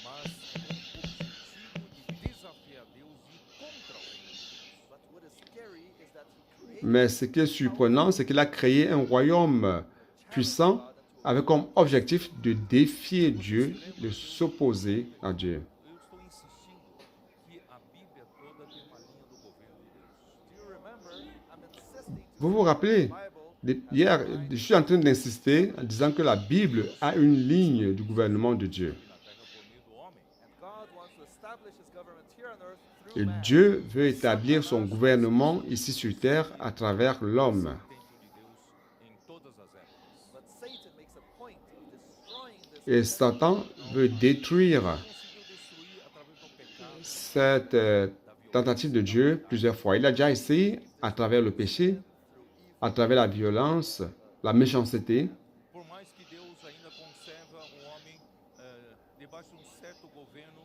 mas com o objetivo de desafiar Deus e ir contra o reino de Deus. But what is scary is that he created Mais ce qui est surprenant, c'est qu'il a créé un royaume puissant avec comme objectif de défier Dieu, de s'opposer à Dieu. Eu estou insistindo que a Bíblia toda tem uma linha do governo de Deus. Do you remember? I'm insisting to Vous vous rappelez, Bible hier, je suis en train d'insister en disant que la Bible a une ligne du gouvernement de Dieu. na terra por meio do homem. and God wants to establish his government here on earth through Et man. Dieu veut établir son gouvernement ici sur terre à travers l'homme. Tempo de Deus em todas as épocas. But Satan makes a point of destroying this Et Satan veut détruire Conseguiu destruir através do pecado, cette tentative de Dieu plusieurs fois. Il a déjà essayé à travers le péché, à travers la violence, la méchanceté. por mais que Deus ainda conserva o homem debaixo de certo governo,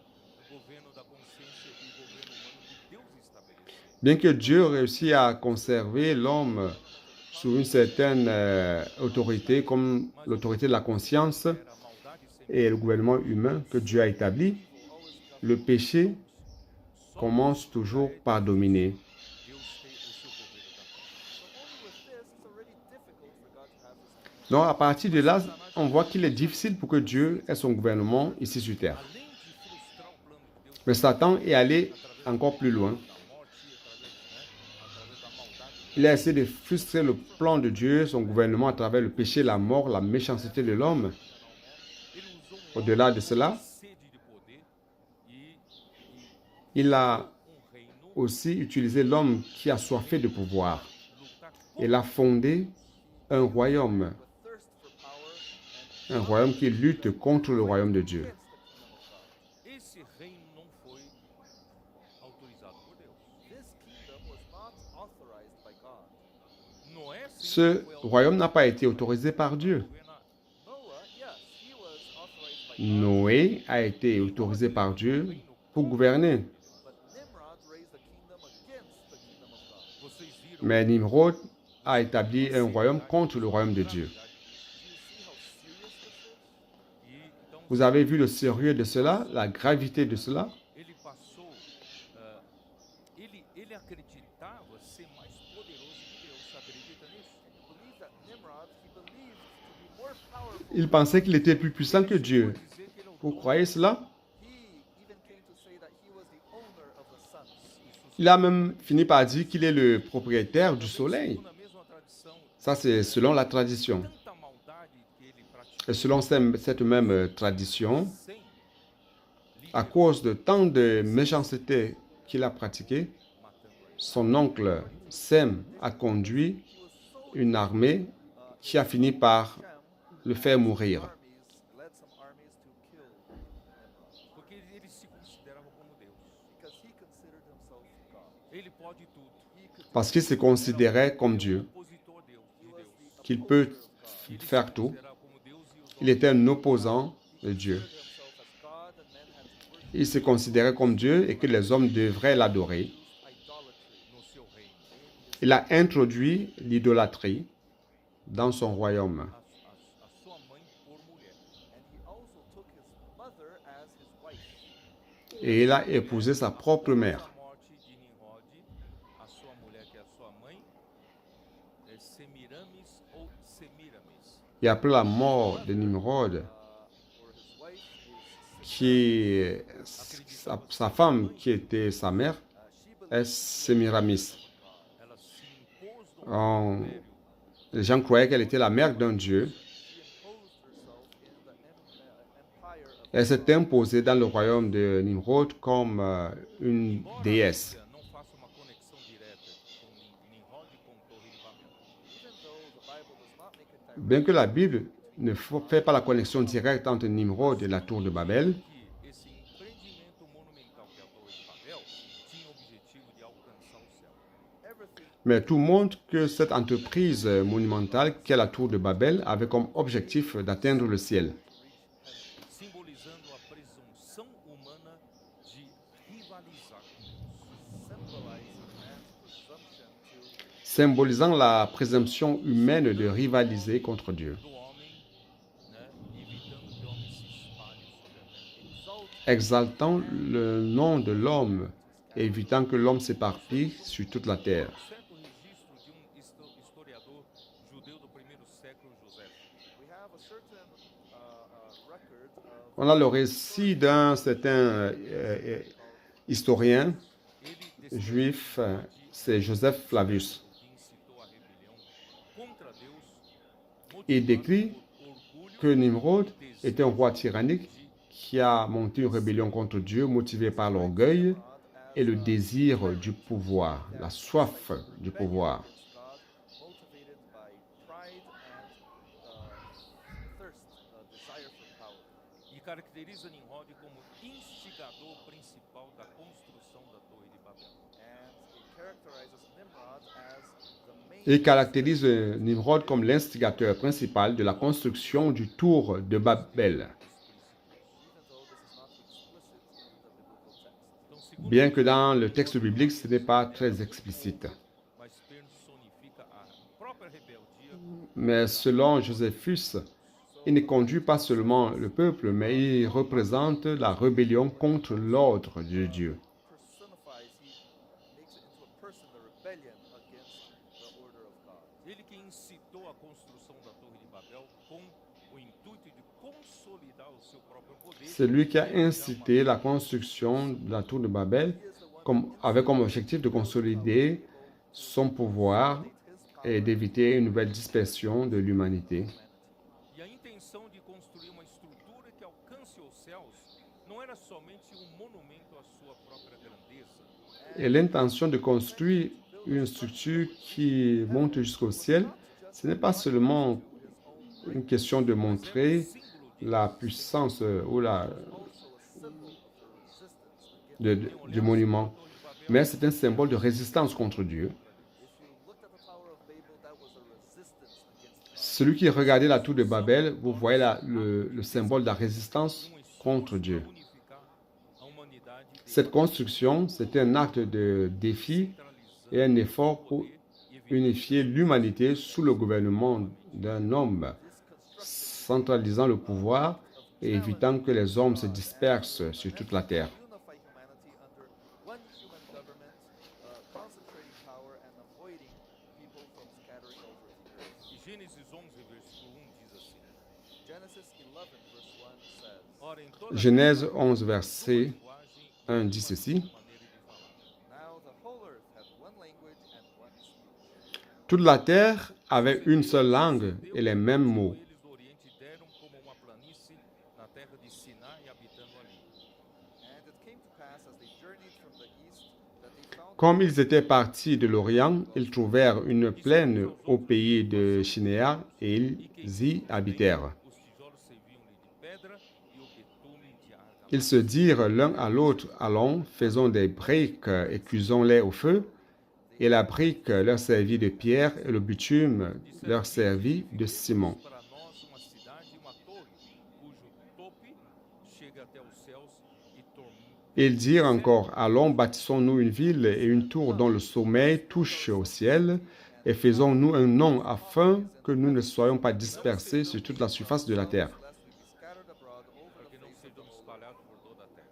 o governo da consciência e o governo humano que Deus estabeleceu. Bien que Dieu réussisse à conserver l'homme sous une certaine autorité, comme l'autorité de la conscience Era a maldade sempre et le gouvernement humain que Dieu a établi, le péché commence toujours par dominer. Deus tem o seu governo da terra. So only with this, it's already difficult for God to have his kingdom. Donc à partir de là, on voit qu'il est difficile pour que Dieu ait son gouvernement ici sur terre. Além de frustrar o plano de Deus Mais Satan est allé encore plus loin. da morte, através da maldade, Il a essayé de frustrer le plan de Dieu, son gouvernement à travers le péché, la mort, la méchanceté de l'homme. ele usou Au-delà de cela, sede de poder e il a um reino aussi utilisé l'homme qui a soifé de pouvoir. lutar Il a fondé un royaume, With thirst for power and un royaume qui lutte contre le royaume de Dieu. against the kingdom of God. esse reino não foi autorizado por Deus. This kingdom was not authorized by God. Noé sim Ce foi royaume n'a pas été autorisé par Dieu. governar. Noah, yes, he was authorized by God, Noé a été autorisé par Dieu pour gouverner. but Nimrod raised the kingdom against the kingdom of God. Vocês viram Mais Nimrod a établi un royaume contre le royaume de Dieu. Do you see how serious this is? e então Vous avez vu le sérieux de cela, la gravité de cela? ele passou ele acreditava ser mais poderoso que Deus. Você acredita nisso? You believe that Nimrod, he believed to be more powerful. Il pensait qu'il était plus puissant que Dieu. Dizer que ele é o Vous dono. croyez cela? He even came to say that he was the owner of the sun. Il a même fini par dire qu'il est le propriétaire du soleil. Na mesma tradição, Ça, c'est selon la tradition. tanta maldade Et selon cette même tradition, sem à cause de tant de méchanceté qu'il a pratiquée, matando a ele. son oncle Sem a conduit une armée qui a fini par le faire mourir. Led some armies to kill Nimrod Porque ele se considerava como Deus. because he considered himself God. Ele pode tudo. He could Parce qu'il se considérait comme Dieu, Opositor de Deus. qu'il peut faire tout. Considerava como Deus e os Il était un opposant de Dieu. himself as God and men had to worship Il se considérait comme Dieu et que les hommes devraient l'adorer. idolatry no seu reino. Il a introduit l'idolâtrie dans son royaume. A sua mãe por mulher. and he also took his mother as his wife. Et il a épousé sa propre mère. A morte de Nimrod, a sua mulher, que é a sua mãe, é Semiramis ou Semiramis. Et après la mort de Nimrod, Or his wife is qui, sa femme, qui était sa mère, she believed est Sémiramis. Ela se impôs no On- Les gens croyaient qu'elle était la mère d'un dieu. she imposed herself in the empire of Elle s'est imposée dans le royaume de Nimrod comme une déesse. Não faça uma conexão direta com Nimrod e com Torre de Babel. even though the Bible does not make a direct Bien que la Bible ne fait pas la connexion directe entre Nimrod et la tour de Babel, Que esse empreendimento monumental que é a Torre de Babel tinha o objetivo de alcançar o céu. everything mais tout montre que cette entreprise monumentale qu'est la tour de Babel avait comme objectif d'atteindre le ciel, Simbolizando a presunção humana de rivalizar com Deus. symbolizes man's presumption to symbolisant la présomption humaine de rivaliser contre Dieu, Do homem, né, evitando que o homem se espalhe sobre a terra. exalt exaltant le nom de l'homme, évitant que l'homme s'éparpille sur toute la terre. Certo registro de historiador judeu do primeiro século, José. we have a certain record of On a le récit d'un certain historien Ele juif, c'est Joseph Flavius. que incitou a rebelião contra Deus, Il décrit orgulho que Nimrod était un roi tyrannique qui a monté une rébellion contre Dieu motivé par l'orgueil et le désir du pouvoir, la soif du pouvoir. against God, motivated by pride and thirst, desire for power. e caracteriza Nimrod como instigador principal da construção da Torre de Babel. And it characterizes Nimrod as the main Il caractérise Nimrod comme l'instigateur principal de la construction du tour de Babel, even though this is not explicit in the biblical text. Então, segundo bien que dans le texte biblique ce n'est pas très explicite. mas personifica a própria rebeldia Mais selon Josephus, il ne conduit pas seulement le peuple, mais il représente la rébellion contre l'ordre de Dieu. Personifies, he makes it into a person, the rebellion against the order of God. Ele que incitou a construção da Torre de Babel com o intuito de consolidar o seu próprio poder. C'est lui qui a incité la construction de la tour de Babel avec comme objectif de consolider son pouvoir et d'éviter une nouvelle dispersion de l'humanité. E a intenção de construir uma estrutura que alcance os céus não era somente monumento à sua própria grandeza, Et l'intention de construire une structure qui monte jusqu'au ciel, ce n'est pas seulement une question de montrer la puissance ou du monument, mais c'est un symbole de résistance contre Dieu. If you looked at the Tower of Babel, that was a resistance against God. Celui qui regardait la tour de Babel, vous voyez le symbole de la résistance contre Dieu. unificar a humanidade e Cette construction, c'était un acte de défi et un effort pour unifier l'humanité sous le gouvernement d'un homme, centralisant le pouvoir et évitant que les hommes se dispersent sur toute la terre. Unify humanity under one human government, concentrating power and avoiding people from scattering over the earth. E Gênesis 11, versículo 1 diz assim: Genesis 11, verse 1 says, Ora, em toda Genèse 11, verset linguagem 1 dit ceci. maneira de falar. Now the whole earth had one language and one speech. Toute la terre avait une seule langue et les mêmes mots. Eles do Oriente na terra de Siná e habitando ali. And it came to pass as they journeyed from the east that they found Comme ils étaient partis de l'Orient, ils trouvèrent une plaine au pays de Shinéar et ils y habitèrent. Os tijolos serviam-lhe de pedra e o betume de argamassa. Ils se dirent l'un à l'autre, allons, faisons des briques et cuisons-les au feu. Et la brique leur servit de pierre et le bitume leur servit de ciment. Para nós uma cidade e uma torre, cujo tope chega até os céus e Ils dirent encore, allons, bâtissons-nous une ville et une tour dont le sommet touche au ciel, et faisons-nous un nom afin que nous ne soyons pas dispersés sur toute la surface de la terre. lest we be scattered abroad over para the que não face of the sejamos whole espalhados por toda a terra.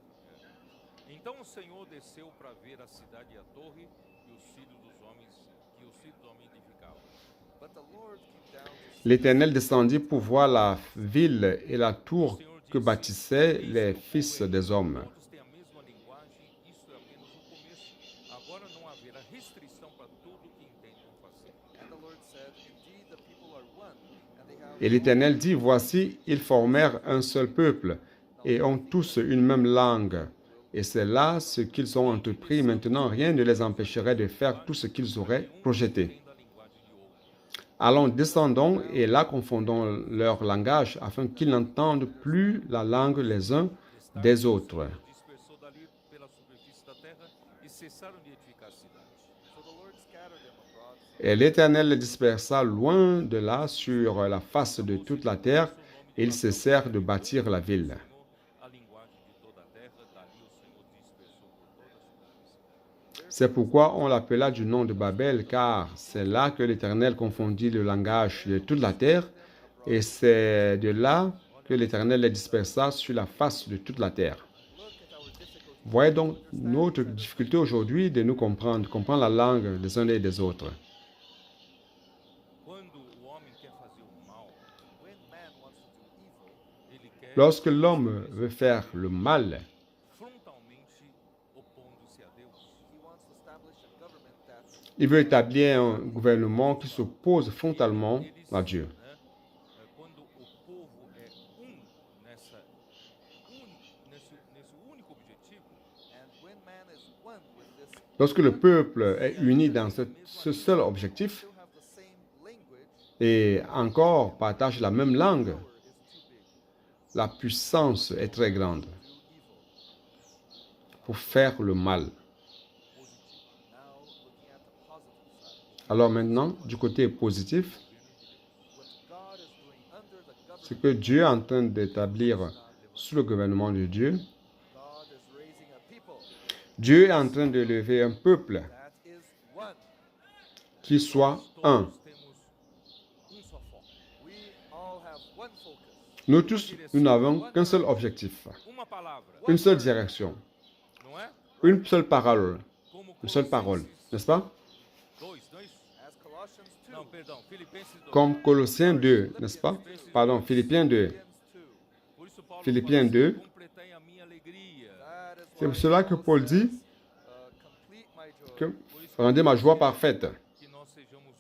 Então o Senhor desceu para ver a cidade e a torre que os filhos dos homens edificavam. But the Lord came down to see L'Éternel descendit pour voir la ville et la tour que bâtissaient les fils des hommes. Todos têm a mesma linguagem, isso é apenas o começo. Agora não haverá restrição para tudo o que entendam fazer. And the Lord said, indeed the people are one, and they have Et l'Éternel dit, voici, ils formèrent un seul peuple et ont tous une même langue. Et c'est là ce qu'ils ont entrepris. Maintenant, rien ne les empêcherait de faire tout ce qu'ils auraient projeté. Entenda a linguagem de outro. Allons, descendons et là confondons leur langage afin qu'ils n'entendent plus la langue les uns des autres. Dispersou dali pela superfície da terra e cessaram de edificar a cidade. so the Lord scattered them abroad Et l'Éternel les dispersa loin de là sur la face de toute la terre, et ils cessèrent de bâtir la ville. A linguagem de toda a terra, dali o Senhor dispersou por todas as cidades. C'est pourquoi on l'appela du nom de Babel, car c'est là que l'Éternel confondit le langage de toute la terre, et c'est de là que l'Éternel les dispersa sur la face de toute la terre. Look at our difficulty. Voyez donc notre difficulté aujourd'hui de nous comprendre la langue des uns et des autres. Quando o homem quer fazer o mal, When man wants to do evil, ele quer Lorsque l'homme veut faire le mal, frontalmente opondo-se a Deus. he wants to establish a government that il veut établir un gouvernement qui s'oppose frontalement à Dieu. Né? Quando o povo é nesse único objetivo, and when man is one with this Lorsque le peuple est uni dans ce seul objectif still have the same language, et encore partage la même langue, power is too big la puissance est très grande to do evil. pour faire le mal. Now looking at the positive side, Alors maintenant, du côté positif, what God is doing under the government, ce que Dieu est en train d'établir sous le gouvernement de Dieu, God is raising a people Dieu est en train de lever un peuple that is one. qui soit un. todos temos só foco. We all have one focus, Nous tous, nous n'avons qu'un seul objectif, Uma palavra, une seule direction, não é? une seule parole, Como une seule parole, Colossenses n'est-ce pas? 2, não é isso? as Colossians 2, Não, perdão, Filipenses 2. Comme Colossiens 2, n'est-ce pas? Pardon, Philippiens 2. Philippians 2. Por isso Paulo Philippiens fala 2. assim, completai a minha alegria. That is C'est why pour cela que Paul Paul says, dit complete my joy. que rendez ma joie parfaite. Que nós sejamos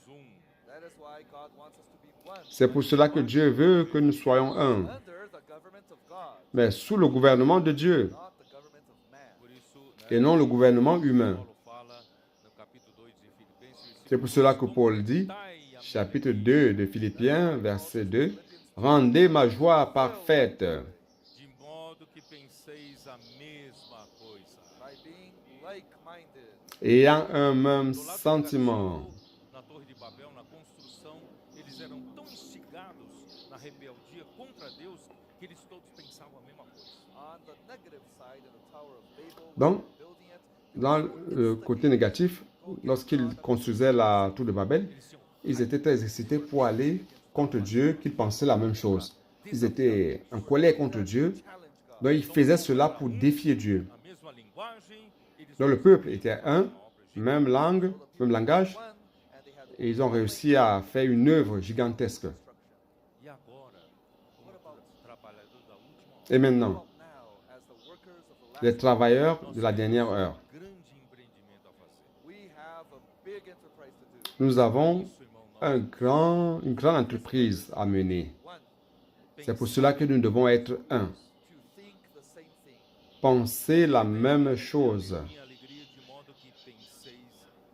That is why God wants us to be one. C'est pour cela que Dieu veut que nous soyons un, Under the government of God, mais sous le gouvernement de Dieu not the government of man. Por isso, né, et non le gouvernement humain. Paulo fala no capítulo 2 de Filipenses, C'est pour cela que Paul dit, completai a chapitre 2 de Philippiens, verset 2, rendez ma joie parfaite, de modo que penseis a mesma coisa. By being like-minded. ayant un même Do lado sentiment. negativo, na Torre de Babel, na construção, eles eram tão instigados na rebeldia contra Deus que eles todos pensavam a mesma coisa. On the negative side in the Tower of Babel, Donc, building it, dans le côté négatif, lorsqu'ils construisaient la tour de Babel, Eles tinham ils étaient très excités pour aller contre Dieu, qu'ils pensaient la même chose. Ils étaient en colère contre Dieu, challenge God. donc ils faisaient cela pour défier Dieu. a mesma linguagem, eles Donc le peuple était un, même langue, même langage, One, and they had et ils ont réussi à faire une œuvre gigantesque. E agora, como trabalhador da última hora, Et maintenant, now as the workers of the les last, travailleurs de la dernière heure, grande empreendimento a fazer. we have a big enterprise to do. nous avons Isso, irmão, nós une grande entreprise à mener. One. C'est pour cela que nous devons être un. to think the same thing. Penser la même chose. minha alegria de modo que penseis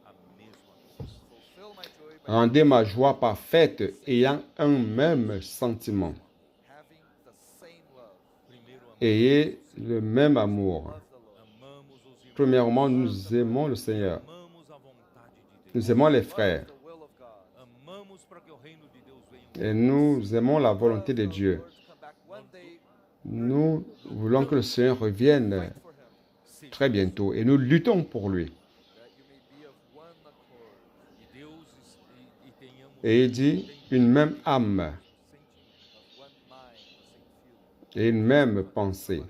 a mesma coisa. Fulfill my joy by Rendez ma joie parfaite, ayant un même sentiment. having the same love. Primeiro, Ayez le même amour. Love the Lord. amamos os irmãos, Premièrement, nous aimons le Seigneur. amamos a vontade de Deus, Nous aimons les frères. The will of God. amamos para que o reino de Deus venha. Et nous aimons la volonté de Love the Dieu. Lord to come back one day, Nous voulons que le Seigneur revienne fight for him, très bientôt et nous luttons pour lui. that you may be of one accord. E Deus e tenhamos Et il dit une même âme Of one mind, the same feeling. et une même pensée.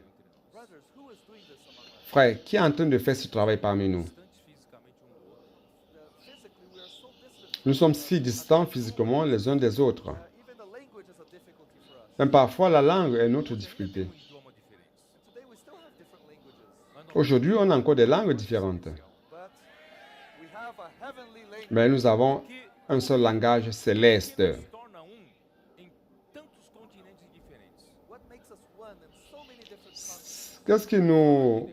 Brothers, who is doing this among us? Frère, qui est en train de faire ce travail parmi nous? distantes fisicamente um do outro. Physically, we are so distant. Nous sommes si distants physiquement les uns des autres. Even the language is a difficulty for us. Même parfois, la langue est notre difficulté. Um idioma diferente. And today we still have different languages, Mas Aujourd'hui, on a encore des langues différentes. but we have a heavenly language. Mais nous avons un seul langage céleste. nos torna em tantos continentes diferentes. What makes us one in so many different continents? Qu'est-ce qui nous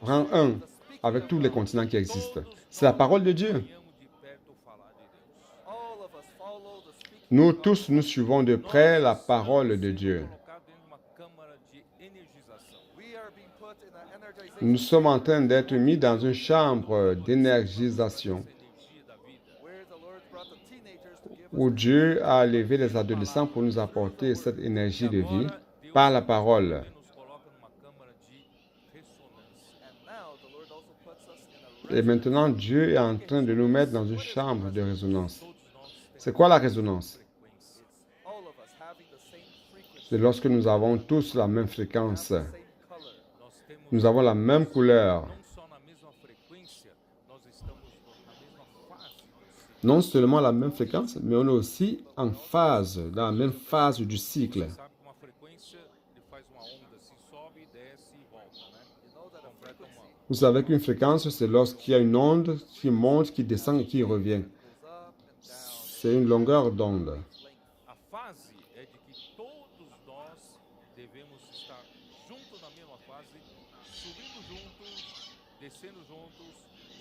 rend un avec tous les continents qui existent? C'est la parole de Dieu. Venhamos de perto falar de Deus. All of us follow the speaking Nous of God. tous, nous suivons de près la parole de Dieu. Colocados dentro de uma câmara de energização. We are being put in an energization Nous sommes en train d'être mis dans une chambre d'énergisation Energia da vida. where the Lord brought the teenagers to give us. où Dieu a levé les adolescents pour nous apporter cette énergie de vie par la parole. Nos coloca numa câmara de ressonância. And now the Lord also puts us in a Et maintenant, Dieu est en train de nous mettre dans une chambre de résonance. Todos nós C'est quoi la résonance? frequência. all of us having the same frequency, C'est lorsque nous avons tous la même fréquence. same color. Nós temos Nous avons la même couleur. não só na mesma frequência, nós estamos na mesma fase do ciclo. Non seulement la même fréquence, mais on est aussi en phase, dans la même phase du cycle. Sabe que uma frequência ele faz uma onda, se sobe, desce e volta, né? You know that a Completa frequency uma Vous savez qu'une fréquence, c'est lorsqu'il y a une onde qui monte, qui descend et qui revient. goes up and down. C'est une longueur d'onde. Length. A fase é de que todos nós devemos estar juntos na mesma fase, subindo juntos, descendo juntos,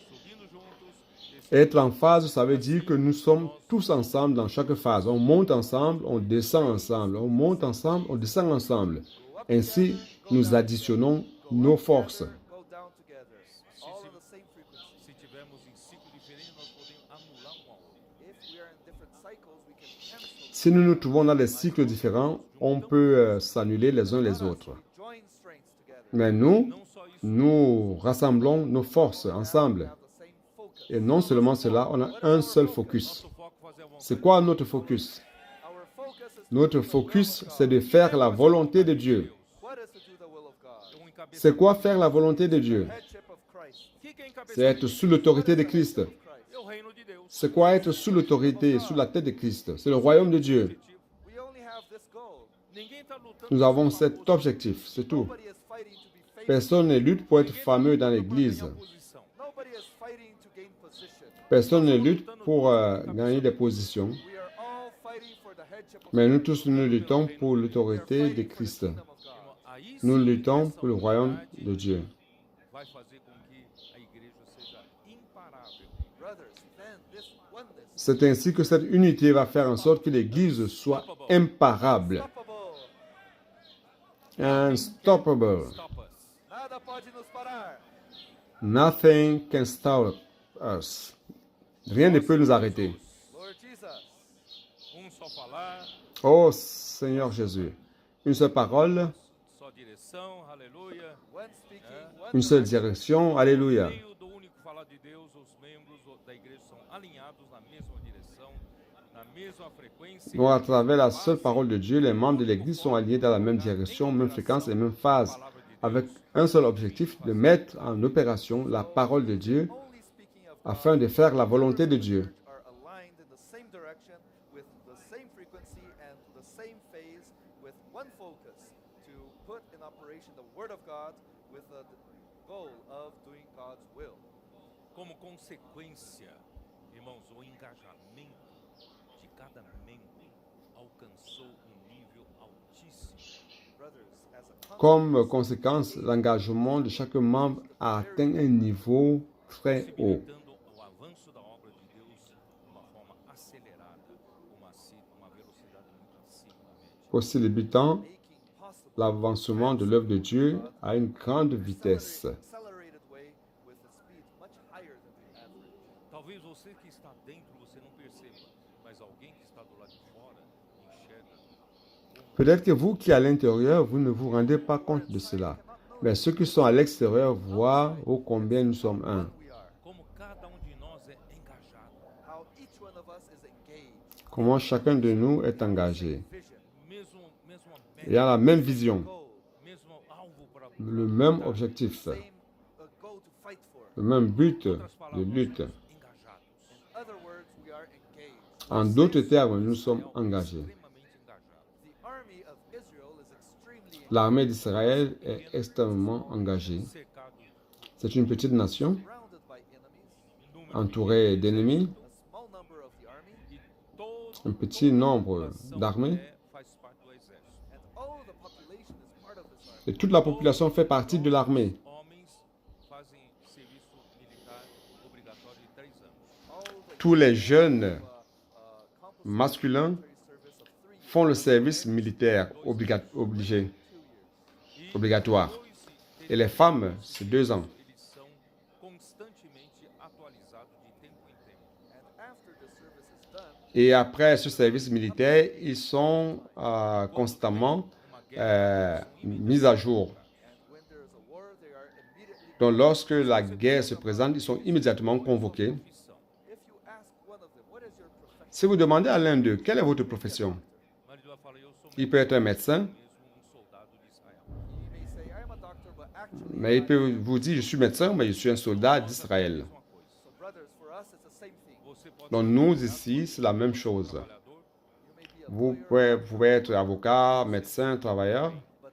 subindo juntos, descendo Être en phase, ça veut dire que nous sommes tous ensemble dans chaque phase. On monte ensemble, on descend ensemble. On monte ensemble, on descend ensemble. Ainsi, nous additionnons nos forces. Go down together. All in the same frequency. Se tivermos em ciclo diferente, nós podemos anular um ao outro. If we are in different cycles, we can cancel. Si nous nous trouvons dans des cycles différents, on peut s'annuler les uns les autres. We join strengths together. Mais nous, Não só isso, nous rassemblons nos forces ensemble. Have the same focus. Et non seulement cela, on a un seul focus. nosso foco é fazer a vontade. C'est quoi notre focus? Our focus is to Notre do the will focus, of God. c'est de faire la volonté de Dieu. What is to do the will of God? Um encabeçamento. C'est quoi faire la volonté de Dieu? Headship of Christ. O que é encabeçamento? C'est être sous l'autorité de Christ. Of Christ. É o reino de Deus. C'est quoi être sous l'autorité, sous la tête de Christ? C'est le royaume de Dieu. We only have this goal. Ninguém está lutando Nous avons cet objectif, c'est tout. Nobody is fighting to be famous. Personne ne lutte pour être fameux dans l'Église. posição. Nobody is fighting to gain position. Personne ne lutte pour gagner des positions. We are all fighting for the headship of Mais nous tous, nous luttons pour l'autorité de Christ. kingdom of God. Aí Nous sim, luttons essa pour le royaume unidade de Dieu. vai fazer com que a igreja seja imparável. Brothers, then this oneness, C'est ainsi que cette unité va faire en sorte que l'Église soit imparable, unstoppable. Stop us. nada pode nos parar. Nothing can stop us. Rien ne peut nous arrêter. Lord Jesus, Só falar, Oh Seigneur Jésus, une seule parole, só direção, aleluia. one speaking, one une seule direction, alléluia. No meio do único falar de Deus, os membros da igreja são alinhados na mesma direção, na mesma frequência. Donc à travers la seule parole de Dieu, les membres de l'Église sont alignés dans la même direction, même fréquence et même phase, avec un seul objectif, de mettre en opération la parole de Dieu only speaking of afin de faire la volonté de Dieu. are aligned in the same direction with the same frequency and to the same phase with one focus to put in operation the word of God with the goal of doing God's will. Como consequência, irmãos, o engajamento de cada membro alcançou um nível altíssimo. Brothers, as a Comme conséquence, l'engagement de chaque membre a atteint un niveau très haut, possibilitando o avanço da obra de Deus de uma forma acelerada, uma velocidade muito acima da média. possibilitant making possible l'avancement de l'œuvre de Dieu à une grande vitesse. accelerated way with a speed much higher than the average. Talvez você que está dentro você não perceba, mas alguém que está do lado de fora enxerga. Peut-être que vous qui êtes à l'intérieur, vous ne vous rendez pas compte de cela. Mais ceux qui sont à l'extérieur voient ô combien nous sommes un. We are Como cada de nós é engajado, how each one of us is engaged, Comment chacun de nous est engagé. vision, mesma Il y a la même vision, goal, mesmo alvo para le même objectif, same goal to fight for. le même but outras de palavras, lutte. engajados. In other words, we are engaged. En d'autres termes, nous sommes engagés. Extremamente engajados. The army of Israel is extremely engaged, L'armée d'Israël est extrêmement engagée. Cercado, C'est une petite nation surrounded by enemies, número entourée d'ennemis, a small number of the army, e todo un petit nombre d'armées, faz parte do exército. and all the population is part of this army. et toute la population fait partie de l'armée. Homens fazem serviço militar obrigatório de 3 anos. All the Tous les jeunes compulsory masculins military service of 3 years, font le service militaire obligé, 2 years. obligatoire. Et les femmes, c'est 2 ans. Eles são constantemente atualizados de tempo em tempo. And after the service is done, Et après ce service militaire, ils sont constamment mis à jour. and when there is a war, they are immediately. Donc lorsque la guerre se présente, ils sont immédiatement convoqués. Profissão. If you ask one of them, what is your profession? Si vous demandez à l'un d'eux, quelle est votre profession? O marido vai falar, eu sou Il peut être un médecin, mesmo soldado de Israel. He may say, I am a doctor, but actually, mais il peut vous dire, je suis médecin, mais je suis un soldat d'Israël. Mesma coisa. so brothers, for us, it's the same thing. Você pode Donc nous, ici, c'est la même chose. trabalhador, You may be a Vous pouvez être avocat, médecin, travailleur, but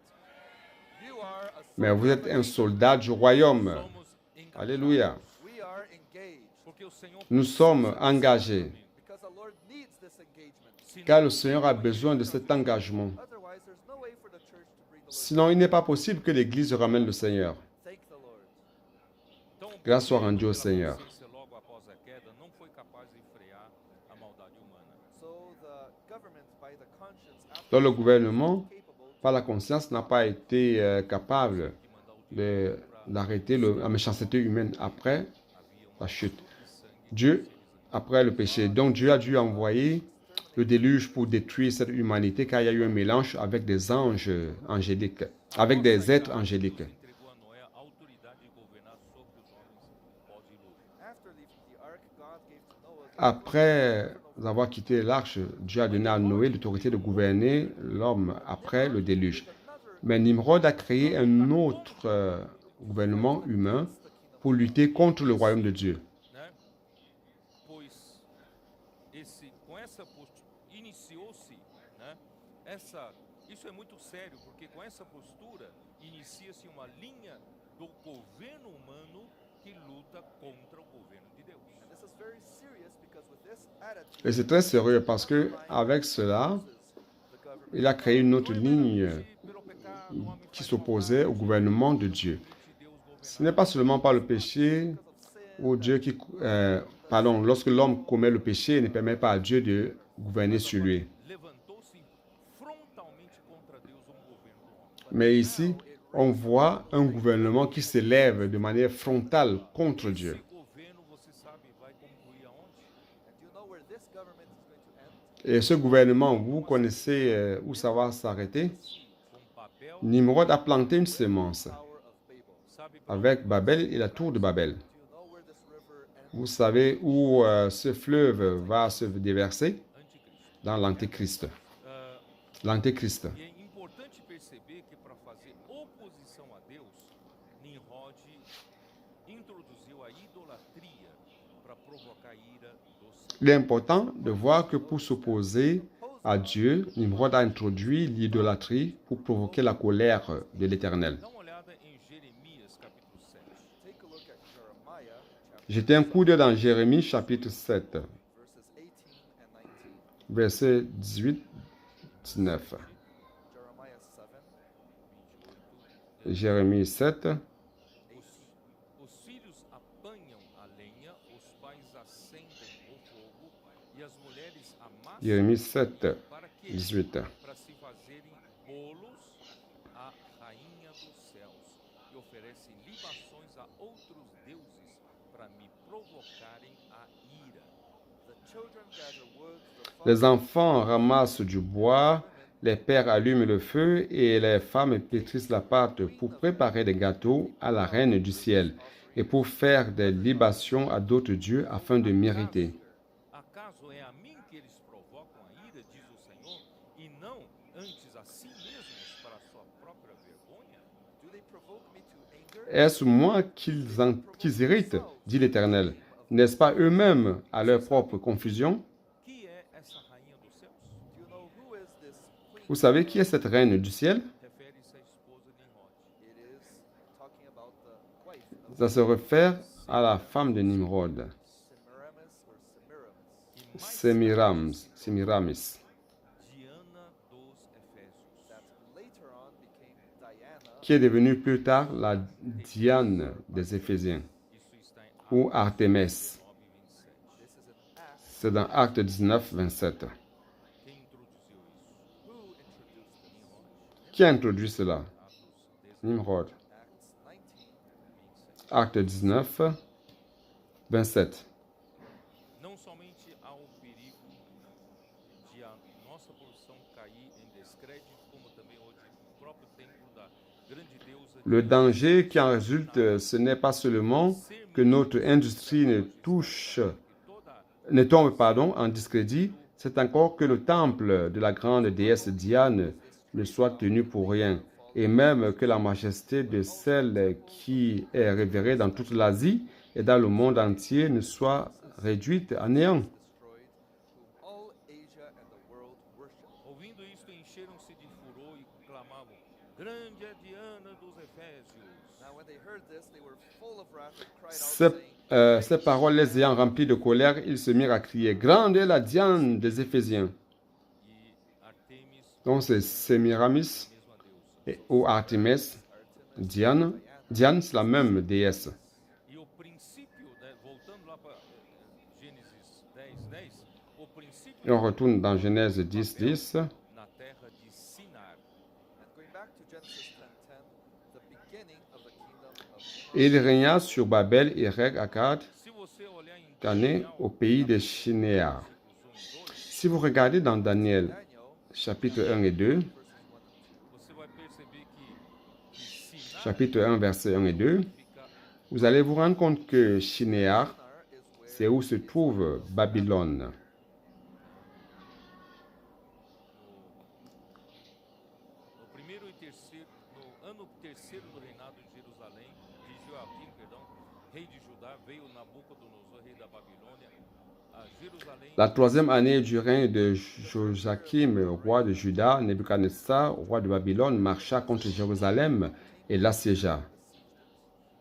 you are a mais vous êtes un soldat du royaume. somos engajados. Alléluia. we are engaged Porque o Senhor Nous sommes engagés, because the Lord needs this engagement. car le Seigneur a besoin de cet engagement. Otherwise, there's no way for the church to bring the Lord. Sinon, il n'est pas possible que l'Église ramène le Seigneur. Thank the Lord. Então, Grâce soit Deus, rendue au pela Seigneur. consciência logo após a queda, não foi capaz de frear a maldade humana. So the government, by the conscience, after Donc le gouvernement, capable par la conscience, n'a pas été capable d'arrêter la méchanceté humaine après la chute. Dieu, après le péché. Donc Dieu a dû envoyer le déluge pour détruire cette humanité, car il y a eu un mélange avec des anges angéliques, avec des êtres angéliques. Entregou a Noé a autoridade de governar sobre os homens pós-dilúvio. after leaving the ark, God gave to Noah the Après avoir quitté l'arche, Dieu a donné à Noé l'autorité de gouverner l'homme après le déluge. Mais Nimrod a créé un autre gouvernement humain pour lutter contre le royaume de Dieu. Né? Pois com essa iniciou-se, né? Isso é muito sério, porque com essa postura inicia-se uma linha do governo humano que luta contra o governo de Deus. And this is very serious because with this attitude, Et c'est très sérieux parce que avec cela, the government il a créé une autre ligne Pelo pecado, o homem qui faz s'opposait au gouvernement de Dieu. de Deus Ce n'est pas seulement par le péché ou Dieu qui, lorsque l'homme commet le péché, il ne permet pas à Dieu de gouverner sur lui. levantou-se frontalmente contra Deus governo do homem. Mais ici, on voit un gouvernement qui s'élève de manière frontale contre Dieu. Esse governo, você sabe, vai concluir aonde? and you know where this government is going to end? Et ce gouvernement, vous connaissez où ça va s'arrêter? Com papel, Nimrod a planté une semence Tower of Babel. sabe, avec Babel et la tour de Babel. Do you know where this river ends? Vous savez où ce fleuve va se déverser? anticristo. Dans l'Antéchrist. Ah, L'Antéchrist. E é importante perceber que para fazer oposição a Deus, Nimrod introduziu a idolatria para provocar a ira do Senhor. Il est important de voir que pour s'opposer à Dieu, Nimrod a introduit l'idolâtrie pour provoquer la colère de l'Éternel. Dá uma olhada em Jeremias capítulo 7. Take a look at Jeremiah chapter Jetez un coup d'œil dans Jérémie chapitre 7, verses 18 and 19. versets 18-19. Jeremiah Jérémie 7, Os filhos apanham a lenha, os pais acendem o fogo e as mulheres amassam Jérémie 7, para que 18. para se fazerem bolos à rainha dos céus e oferecem libações a outros deuses para me provocarem a ira. The children gather wood, the Les fathers enfants ramassent du bois, les pères allument le feu et les femmes pétrissent la pâte pour préparer des gâteaux à la reine du ciel et pour faire des libations à d'autres dieux afin de mériter. Acaso é a mim que eles provocam a ira, diz o Senhor, e não antes a si mesmos para a sua própria vergonha? do they provoke me to anger? Est-ce moi qu'ils irritent, dit l'Éternel? N'est-ce pas eux-mêmes à leur propre confusion? Que é essa rainha dos céus? Do you know who is this queen? Vous savez qui est cette reine du ciel? Refere-se à esposa de Nimrod. It is talking about the wife of Ça se réfère à la femme de Nimrod, Semiramis or Semiramis, E mais Sémiramis, Diana dos Efésios. that later on became Diana. qui est devenue plus tard la Diane des Éphésiens, Isso está em ou Artémis. 9 e 27. This is an act. C'est dans Acte 19, 27. Quem introduziu isso? Who introduced this? Nimrod. Qui a introduit cela? Atos 19, Nimrod. Acts 19. Acte 19, 27. Não somente há o perigo de a nossa porção cair em descrédito, como também o de próprio templo da grande deusa Le danger qui en résulte, ce n'est pas seulement que notre industrie ne tombe en discrédit, c'est encore que le temple de la grande déesse Diane ne soit tenu pour rien, et même que la majesté de celle qui est révérée dans toute l'Asie et dans le monde entier ne soit réduite à néant. Destroyed, whom all Asia and the world worship. Ouvindo isto, encheram-se de furor e clamavam: Grande é Diana dos Efésios. Now when they heard this, they were full of wrath and cried Ces, out, saying, ces paroles les ayant remplis de colère, ils se mirent à crier « Grande est la Diane des Éphésiens E Artemis, » Donc c'est Sémiramis mesma deusa. ou Artemis, Diane. Diane, c'est la même déesse. E o princípio, né, voltando lá para Gênesis 10, 10, o princípio Et on retourne dans Genèse 10, 10. na terra de Sinar. and going back to Genesis 10:10, the beginning of the kingdom of Et il régna sur Babel, Erech, Akkad, Se você olhar em Cané, au pays des Chinéas. versículos 1 e 2, Si vous regardez dans Daniel, Daniel, chapitre 1 et 2, verses 1 and 2. você vai perceber que Sinar chapitre 1, versets 1 et 2, significa vous allez vous rendre compte que Shinéar, Shinar is where c'est où se trouve Babylone. no primeiro e terceiro, no ano terceiro do reinado de Jerusalém, de Joaquim, perdão, rei de Judá, veio Nabucodonosor, rei da Babilônia, a Jerusalém. La troisième année du règne de Joachim, roi de Juda, Nebuchadnezzar, roi de Babylone, marcha contre Jérusalem et l'assiégea.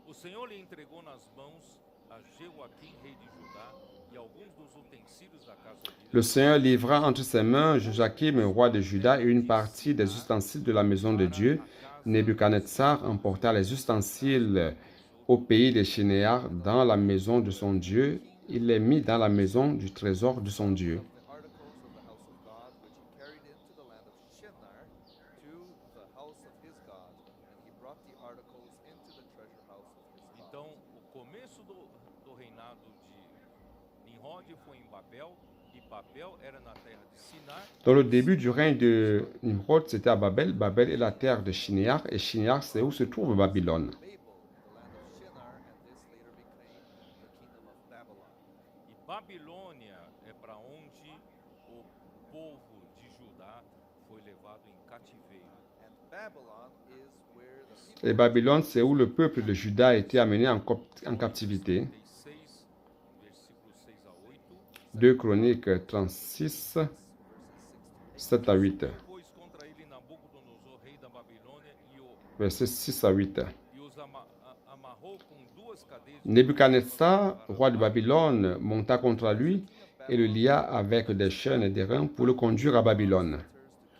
O Senhor lhe entregou nas mãos a Joaquim, rei de Judá, e alguns dos utensílios da casa de Le Seigneur livra entre ses mains Joachim, roi de Juda, et une partie des ustensiles de la maison de Dieu. Nebuchadnezzar emporta les ustensiles au pays des Chinéars dans la maison de son Dieu. Il les mit dans la maison du trésor de son Dieu. the articles of the house of God, which he carried into the land of Shinar to the house of his God, and he brought the articles into the treasure house of his God. Então, o começo do reinado de Nimrod foi em Babel, e Babel era na terra de Sinar, Dans le début du règne de Nimrod, c'était à Babel. Babel est la terre de Shinéar, et Shinéar, c'est où se trouve Babylone. Babel, the land of Shinar, and this later became the kingdom of Babylon. e Babilônia é para onde o povo de Judá foi levado em cativeiro. And Babylon is where the people Et Babylone, c'est où le peuple de Juda a été amené en captivité. 36, versículos 6 a 8. 2 Chroniques 36, 7 à 8. Pois contra ele Nabucodonosor, rei da Babilônia, Versets 6 à 8. e os amarrou com duas cadeias de Nebuchadnezzar, roi de Babylone, monta contre lui et le lia avec des chaînes et des reins pour le conduire à Babylone. to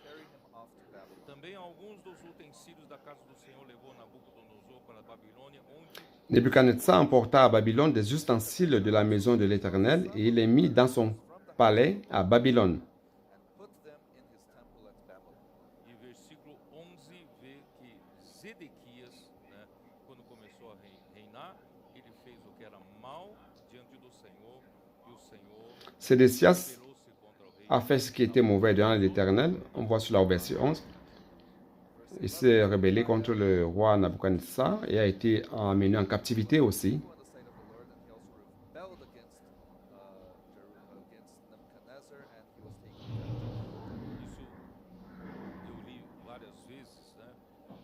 carry him off to Babylon. Também alguns dos utensílios da casa do Senhor levou Nabucodonosor para a Babilônia, onde Nebuchadnezzar emporta à Babylone des ustensiles de la maison de l'Éternel et il les mit dans son palais à Babylone. and put them in his temple at Babylon. E versículo 11 vê que Zedequias, né, quando começou a reinar, ele fez o que era mal diante do Senhor, e o Senhor Sédécias rebelou-se contra o rei. a fait ce qui était mauvais devant l'Éternel. On voit sur la verset 11. Il s'est rebellé contre le roi Nabuchodonosor et a été emmené en captivité aussi. On the sight of the Lord, and he also rebelled against Nebuchadnezzar, and he was taken captive. Isso eu li várias vezes, né,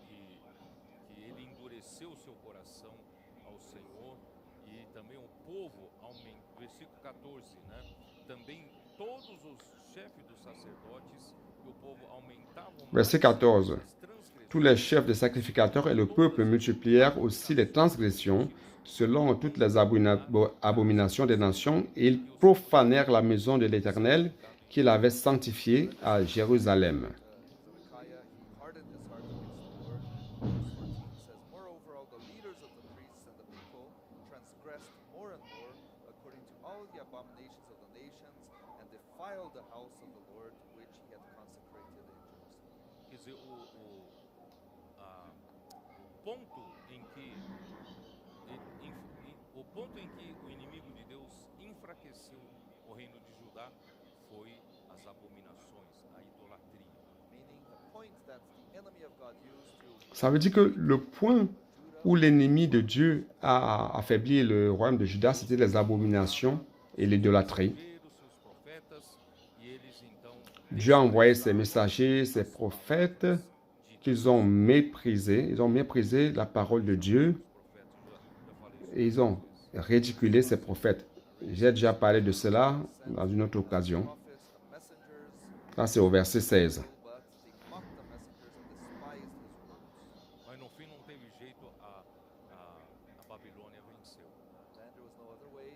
que ele endureceu o seu coração ao Senhor e também o povo aumentou. Versículo 14, né, também todos os chefes dos sacerdotes e o povo aumentavam Verset 14. Tous les chefs des sacrificateurs et le peuple multiplièrent aussi les transgressions selon toutes les abominations des nations et ils profanèrent la maison de l'Éternel qu'il avait sanctifiée à Jérusalem. Zedekiah, he hardened his heart against the Lord. Verse 14 says, Moreover, all the leaders of the priests and the people transgressed more and more according to all the abominations of the nations and defiled the house of the Lord which he had consecrated in Jerusalem. Quer dizer, o ponto em que o inimigo de Deus enfraqueceu o reino de Judá foi as abominações, a idolatria. Meaning the point that the enemy of God used to Ça veut dire que le point où l'ennemi de Dieu a affaibli le royaume de Juda, c'était les abominations et l'idolâtrie. Ver os seus profetas e eles então Dieu a envoyé ses messagers, ses prophètes, qu'ils ont méprisé. Ils ont méprisé la parole de Dieu et ils ont ridiculé ses prophètes. J'ai déjà parlé de cela dans une autre occasion. prophets, the messengers, Ça, c'est au verset 16. but they mocked the messengers and despised his words. mas no fim não teve jeito, a Babilônia venceu. Then there was no other way.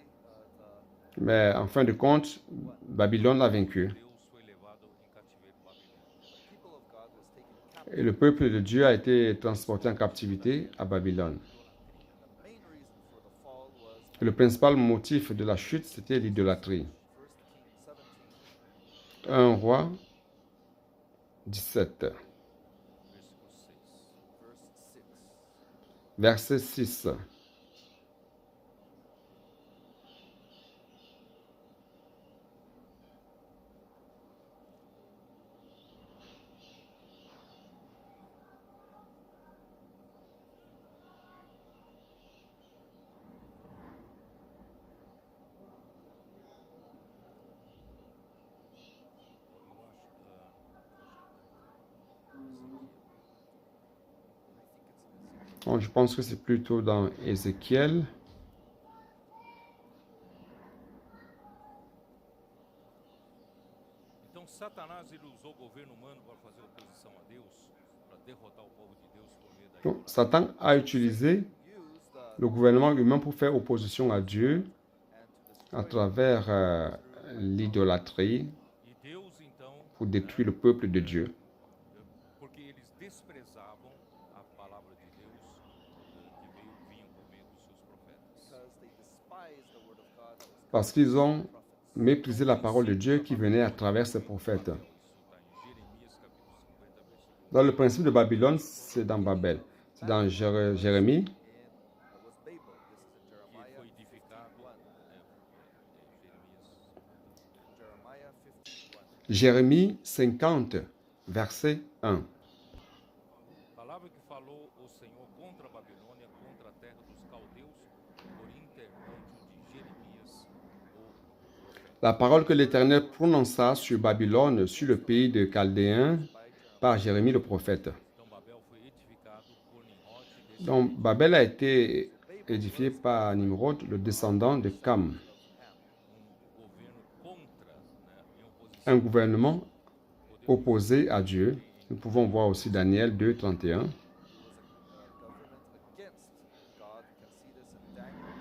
Mais en fin de compte, Babylone l'a vaincu. Deus foi levado em cativeiro babilônico. The people of God was taken captive. Et le peuple de Dieu a été transporté en captivité à Babylone. The main reason for the fall was Et le principal motif de la chute, c'était l'idolâtrie. 1 Kings 17, 1 roi 17, verse 6. verset 6. Bon, je pense que c'est plutôt dans Ézéchiel. Então Satanás ele usou o governo humano para fazer oposição a Deus, para derrotar o povo de Deus por meio da Donc, Satan a utilisé Used the le gouvernement humain pour faire opposition à Dieu and to à destroy travers l'idolâtrie, E Deus então, pour détruire le peuple de Dieu. porque eles desprezavam a palavra de Deus que vinha por meio dos seus profetas. because they despised the word of God that was Parce qu'ils ont méprisé la parole de Dieu qui venait à travers ses prophètes. Isso está em Jeremias capítulo 50, versículo Dans le principe de Babylone, c'est dans Babel. C'est dans Jérémie, was Babel. This is in que Jeremiah foi edificado, 51. Jeremias Jeremiah 51. Jérémie 50, verset 1. Palavra que falou o Senhor contra a Babilônia, contra a terra dos caldeus, por intermédio de Jeremias, o La parole que l'Éternel prononça sur Babylone, sur le pays de Chaldéens, par Jérémie le prophète. Então Babel foi edificado por Nimrod, desse Donc Babel a été édifié par Nimrod, le descendant de Cam, governo contra, né, em oposição un gouvernement opposé à Dieu. Nous pouvons voir aussi Daniel 2, 31. Government against God. You can see this in Daniel.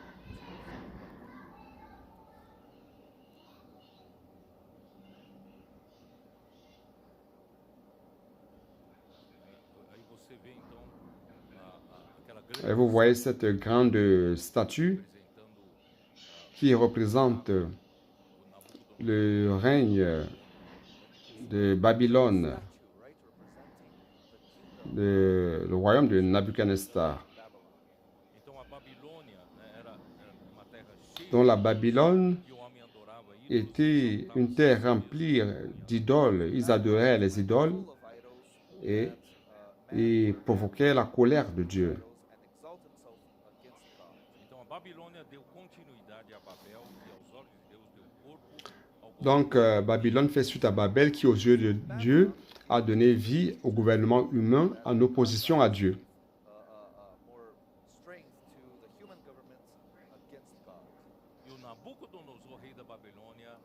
Aí você vê então aquela grande Et vous voyez cette grande statue representando qui représente o Nabucodonosor, le règne de Babylone, Statue, right, representing the kingdom le royaume de Nabuchodonosor, of Babylon. então a Babilônia, né, era uma terra cheia dont la de Babylone que o homem adorava ídolos, était exaltava une seus terre deuses, remplie d'idoles. Ils adoraient les idoles Full of idols et, that et provoquaient la colère de Dieu. idols and exalt himself against God. Então a Babilônia deu continuidade a Babel e aos olhos de Deus deu corpo ao Donc Babylone fait suite à Babel qui, aux yeux de Dieu, a donné vie au gouvernement humain en opposition à Dieu. More strength to the human government against God. E o Nabucodonosor, rei da Babilônia,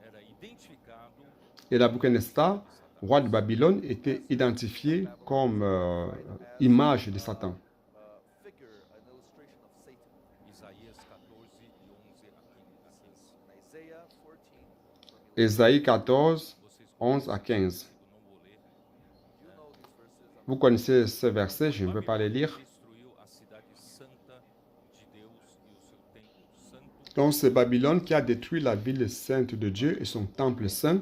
era identificado Et Nabuchodonosor, roi de Babylone, était identifié comme image de Satan. Figure, an illustration of Satan. Isaías 14, de 11 a 15. In Isaiah 14, from 11, Ésaïe 14, Vocês 11 à 15. eu não vou ler. you know these verses. Vous connaissez ce verset, je ne vais pas les lire. Destruiu a cidade santa de Deus e o seu templo santo, Donc c'est Babylone qui a détruit la ville sainte de Dieu et son temple saint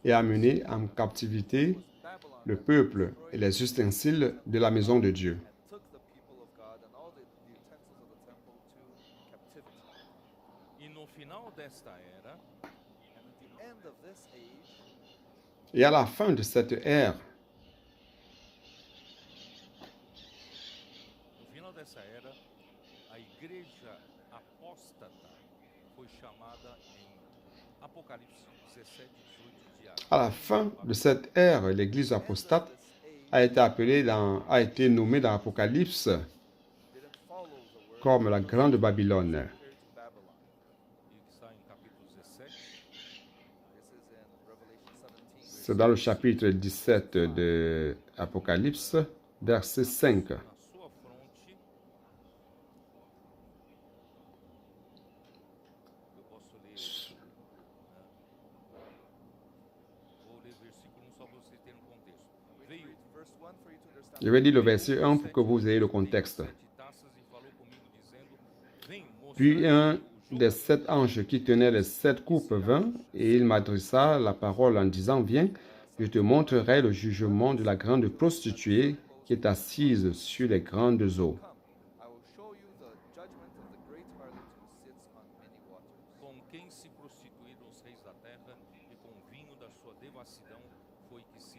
et a mené en captivité Babylon le peuple et les ustensiles de la maison de Dieu. and took the people of God and all the utensils of the temple to captivity. e no final desta era, And at the end of this age, Et à la fin de cette ère, no final dessa era, a igreja apóstata foi chamada em Apocalipse 17, 18 de à la fin de cette ère, l'Église apostate a été a été nommée dans l'Apocalypse didn't follow the word comme la grande Babylone. compared to Babylon. e que está em capítulo 17, This is in Revelation 17. C'est dans le chapitre 17 de Apocalypse, verset 5. na sua fronte, eu posso ler, vou ler versículo 1 só para vocês terem um contexto. Veio Verse 1 for you to understand. Je vais lire le verset 1 pour que vous ayez le contexte. 7 taças e falou comigo dizendo: Vem, Puis mostrar-te un o jogo des 7 anges qui tenait les 7 coupes vint, et il m'adressa la parole en disant, Viens, je te montrerai le jugement de la grande prostituée qui est assise sur les grandes eaux. Come, I will show you the judgment of the great harlot who sits on many waters. com quem se prostituíram os reis da terra, e com o vinho da sua devassidão foi que se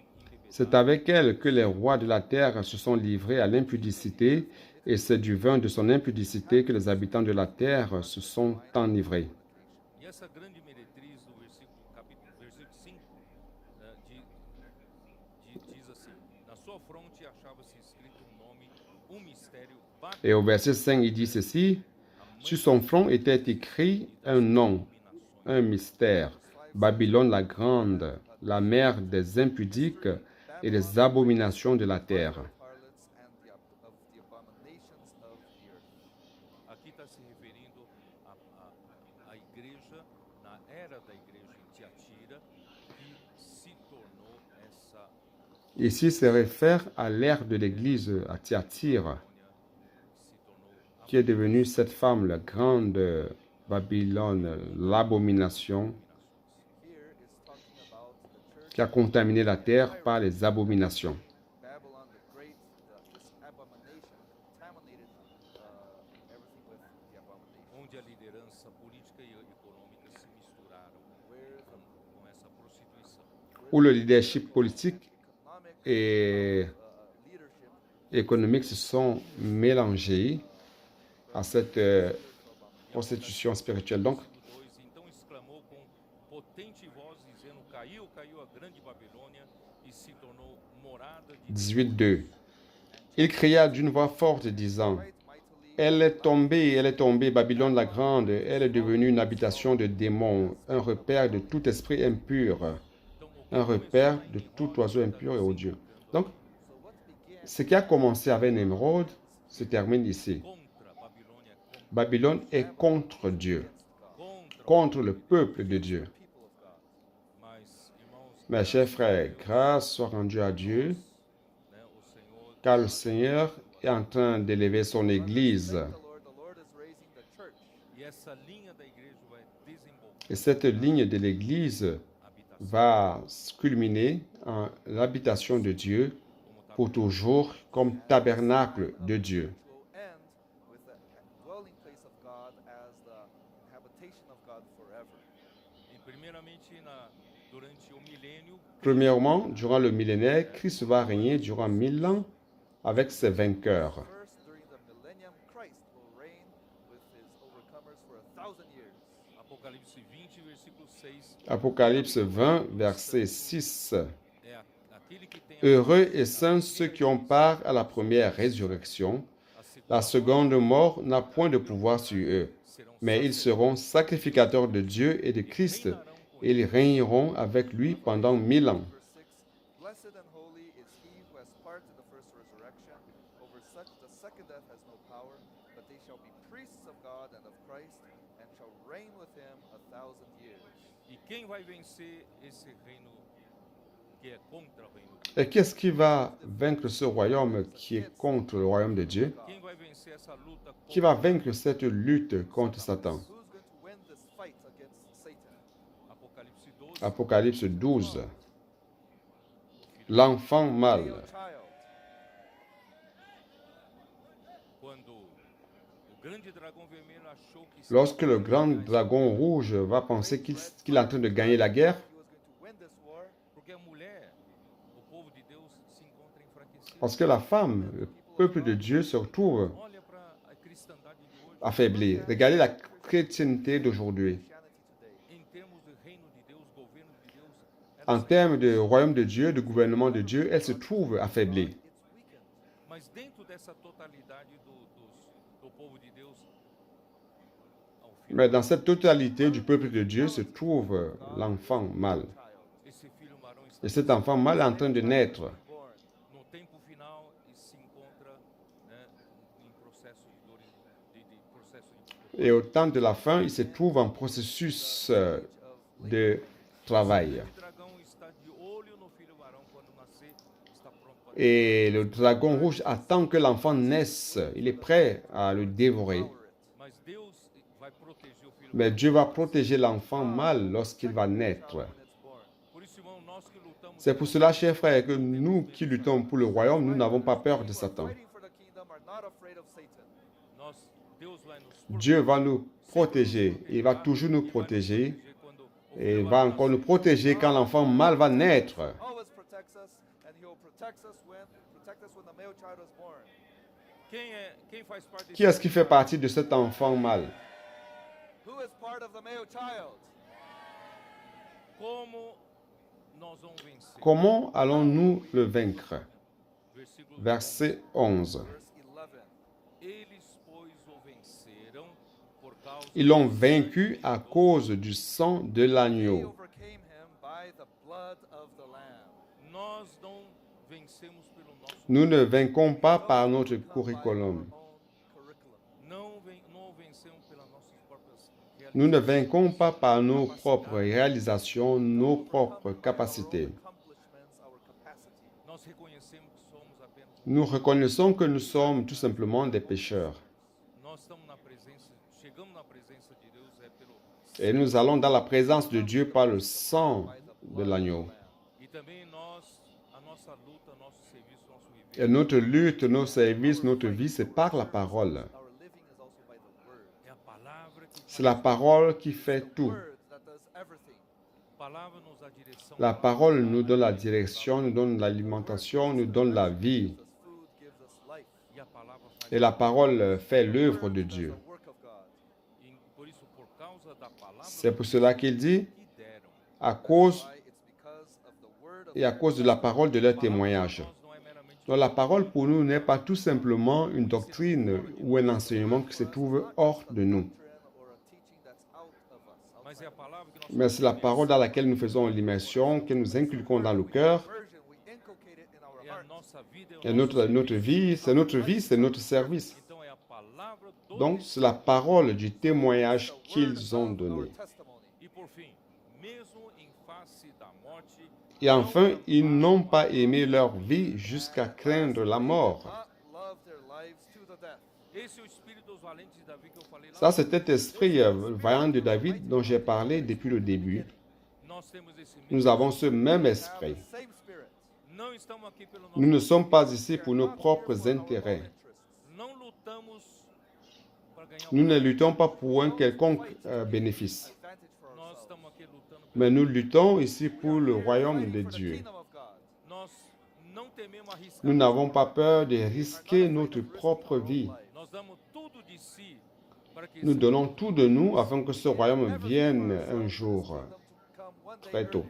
C'est embebedaram. avec elle que les rois de la terre se sont livrés à l'impudicité, et c'est du vin de son impudicité que les habitants de la terre se sont enivrés. E essa grande meretriz do versículo 5 diz assim: Na sua fronte achava-se escrito um nome, mistério, Et au verset 5, il dit ceci, sur son front était écrit un nom, un mystère, Babylone la grande, la mère des impudiques et des abominations de la terre. Harlots and of the abominations of the earth. Aqui está se referindo à igreja, na era da igreja em Tiatira, que se tornou essa Ici, se réfère à l'ère de l'église à Thyatire, colônia, se tornou qui est devenue cette femme, la grande Babylone, l'abomination, Here is talking about the church qui a contaminé la terre par les abominations. Babylon the Great. This abomination contaminated everything with the abomination. onde a liderança política e econômica se misturaram Where com essa prostituição. Où le leadership politique economic et leadership économique se sont mélangés à cette prostitution spirituelle. Donc, Versículo 2: Então exclamou com potente voz, dizendo: Caiu, caiu a grande Babilônia e se tornou morada de 18.2. Il cria d'une voix forte, disant, right mightily elle est tombée, Babylone la grande, elle est devenue une habitation de démons, un repère de tout esprit impur, un repère de tout oiseau impur et odieux. Donc, so what began ce qui a commencé avec Némrod se termine ici. contra a Babilônia, Babylone est contre Dieu, contra contre le peuple de Dieu. people of God. mas, irmãos, Mes chers frères, grâce soit rendue à Dieu. né, o Senhor car le Seigneur est en train d'élever son Église. Thank the Lord is raising the church. E essa linha da igreja vai desembocar Et cette ligne de l'Église a habitação va se culminer en l'habitation de Dieu como pour toujours comme tabernacle de Dieu. Which will end with the dwelling place of God as the habitation of God forever. E primeiramente durante o milênio, Premièrement, durant le millénaire, Christ va régner durant 1000 ans avec ses vainqueurs. First, during the millennium, Christ will reign with his overcomers for 1,000 years. Apocalipse 20, versículo 6, Apocalypse 20, verset 6. é aquele que tem Heureux et saints ceux qui ont part à la première résurrection. La seconde mort n'a point de pouvoir sur eux, mais ils seront sacrificateurs de Dieu et de Christ, et ils régneront avec lui pendant 1000 ans. Verse 6, Blessed and holy is he who has part in the first resurrection. Over such the second death has no power, but they shall be priests of God and of Christ, and shall reign with him 1,000 years. E quem vai vencer esse reino que é contra o reino de Deus? Et qu'est-ce qui va vaincre ce royaume qui est contre le royaume de Dieu? Quem vai vencer essa luta Qui va vaincre cette lutte contre Satan? Who's going to win this fight against Satan? Apocalipse 12, Apocalypse 12. L'enfant mâle. Male child. quando o grande dragão vermelho achou que Lorsque le grand dragon rouge va penser qu'il est en train de gagner la guerre, He was going to win this war porque a mulher, o povo de Deus se encontra enfraquecido. parce que la femme, le peuple de Dieu, se retrouve Olha para a cristandade de hoje, affaibli. Regardez la chrétienté d'aujourd'hui. Christianity today. em termos de reino de Deus, governo de Deus, En termes de royaume de Dieu, de gouvernement de Dieu, elle se trouve affaiblie. It's weakened. mas dentro dessa totalidade do povo de Deus, ao filho, Mais dans cette totalité du peuple de Dieu se trouve l'enfant mâle. esse filho varão está Et cet enfant mâle est en train de naître. Born. no tempo final e se encontra, né, em processo de dor, de processo de Et au temps de la fin, il se trouve en processus de travail. O dragão está de olho no filho varão quando nascer, está pronto para Et le dragon rouge attend que l'enfant naisse. Il est prêt à le dévorer. mas Deus vai proteger o filho. Mais Dieu va protéger l'enfant mâle lorsqu'il va naître. When it's born. Por isso, irmão, nós que lutamos C'est pour cela, chers frères, que nous qui luttons pour le royaume, nous n'avons pas peur de Satan. Fighting for the kingdom are not afraid of Satan. nós, Deus vai nos Dieu va nous protéger. Il va toujours nous protéger. proteger quando o Et il filho va varão encore nous protéger quand l'enfant mâle va naître. Always protects us, and he will protect us when the male child was born. Quem faz parte desse Qui est-ce qui fait partie de cet enfant mâle? Who is part of the male child? Como nós vamos vencer? Comment allons-nous le vaincre? Versículo Verset 11. Verse 11. Eles, pois, o venceram por causa Ils l'ont vaincu à cause du sang de They l'agneau. overcame him by the blood of the Lamb. nós não vencemos pelo nosso Nous ne vainquons pas par notre Not by our curriculum. own curriculum. não vencemos pelas nossas próprias Nous ne realizações. vainquons pas par nos propres réalisations, nos propres capacités. Accomplishments, our capacity. Nós reconhecemos que somos apenas Nous reconnaissons que nous sommes tout simplement des pécheurs. nós estamos na presença, chegamos na presença de Deus é pelo Et nous allons dans la présence de Dieu par le sang de l'agneau. e também nós a nossa luta, nosso serviço, nosso viver Et notre lutte, nos services, notre vie, c'est par la parole. Our living is also by the word. é a palavra que C'est la parole qui fait tout. Word that does everything. a palavra nos dá direção. La parole nous donne la direction, nous donne l'alimentation, nous donne la vie. Gives us food, gives us life. E a palavra faz Et la parole fait l'œuvre de Word does Dieu. the work of God. e por isso por causa da palavra C'est pour cela qu'il dit, que deram. à cause Why? It's because of the word of et à cause de la parole de leur témoignage. Nós não é meramente Donc la parole pour nous n'est pas tout simplement une doctrine ou un enseignement qui se trouve hors de nous, doctrine or a teaching that's out of us. mas é a palavra que nós mais c'est la parole dans laquelle nous faisons l'immersion, que nous inculquons dans le cœur. Version, we inculcate it in our é a heart. nossa vida, Et notre vie, c'est notre service. Então é a palavra do Donc c'est la parole du témoignage qu'ils ont Our donné. testimony. E por fim, mesmo em face da morte Et enfin, ils n'ont pas aimé leur vie jusqu'à craindre la mort. not love their lives to the death. Esse é o espírito dos valentes de Davi que eu falei lá. Ça, c'est cet esprit vaillant de David dont j'ai parlé depuis le début. Nós temos esse mesmo. Nous avons ce même Have esprit. the same spirit. Não estamos aqui pelo nosso. Nous ne sommes pas ici pour nos Not here propres for our own intérêts. interests. Não lutamos para ganhar Nous um. ne luttons pas pour un quelconque bénéfice, Advantage for Nós ourselves. estamos aqui lutando. mais nous luttons ici pour le We're royaume de fighting for the Dieu. kingdom of God. Nós não tememos arriscar. Nous n'avons pas peur de risquer notre propre vie. Nós damos tudo de si para que Nous esse donnons tout de nous afin que ce royaume vienne un jour, très tôt.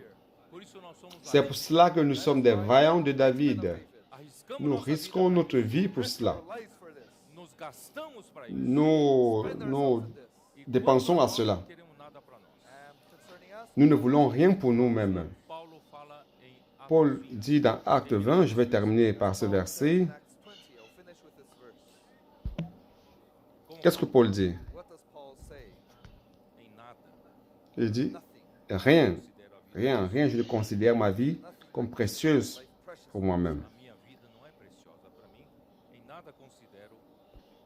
Por isso nós somos C'est pour cela que nous sommes des vaillants de David. arriscamos Nous nossa vida risquons pra notre vie pour cela. Lives for this. isso. Nos gastamos para isso. Nous Spend nous ourselves in this. E dépensons quando à nós cela. não queremos nada para nós. And concerning us, Nous ne voulons rien pour nous-mêmes. Paulo fala em Atos Paul 20, dit dans Acte 20, je vais terminer par ce verset. Acts 20, I'll finish with this verse. Qu'est-ce que Paul dit? What does Paul say? em nada Il dit, Nothing. rien, considero a vida. rien, je ne considère ma vie comme précieuse Life precious. pour moi-même. A minha vida não é preciosa para mim. Em nada considero,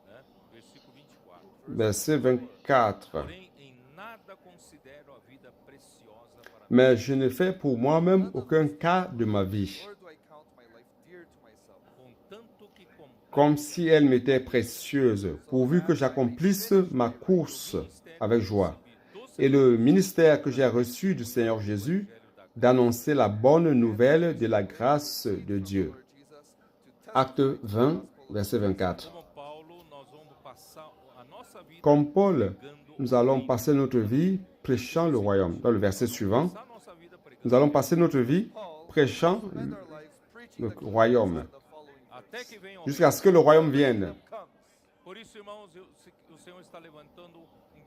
né? Versículo 24. Verset 24. Porém, em nada considero a vida preciosa para mim, Mais je ne fais pour moi-même aucun cas de ma vie, Nor do I count my life dear to myself. contanto que comme si elle m'était précieuse, pourvu que j'accomplisse ma course avec joie. Et le ministère que j'ai reçu du Seigneur Jésus, d'annoncer la bonne nouvelle de la grâce de Dieu. Lord Jesus, to Acte 20, verset 24. como Paulo, nós vamos passar a nossa vida Comme Paul, pregando nous allons passer notre vie prêchant le royaume. Dans le verset suivant, passar a nossa vida pregando nous allons passer notre vie prêchant spend our lives preaching le the kingdom royaume, in the following até que venha o jusqu'à ce que le royaume vienne. comes. Por isso, irmãos, o Senhor está levantando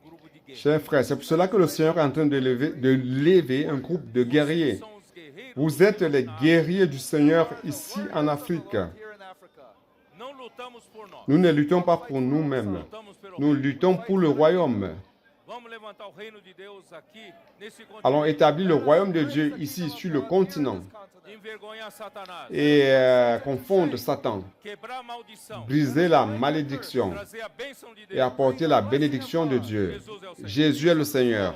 grupo de guerreiros. Chers frères, c'est pour cela que le Seigneur est en train de lever un groupe de guerriers. São os guerreiros. Vous êtes les guerriers du Seigneur ici en Afrique. Here in Africa. Não lutamos por nós. Nous ne luttons pas pour nous-mêmes. Lutamos pelo Nous reino. luttons pour le royaume. Vamos levantar o reino de Deus aqui nesse Allons continente. établir le royaume de Dieu ici sur le continent Envergonhar Satanás. et confondre Satan, Quebrar a maldição. briser la malédiction Trazer a bênção de et Deus. apporter la bénédiction de Dieu. Jesus é o Senhor. Jésus est le Seigneur.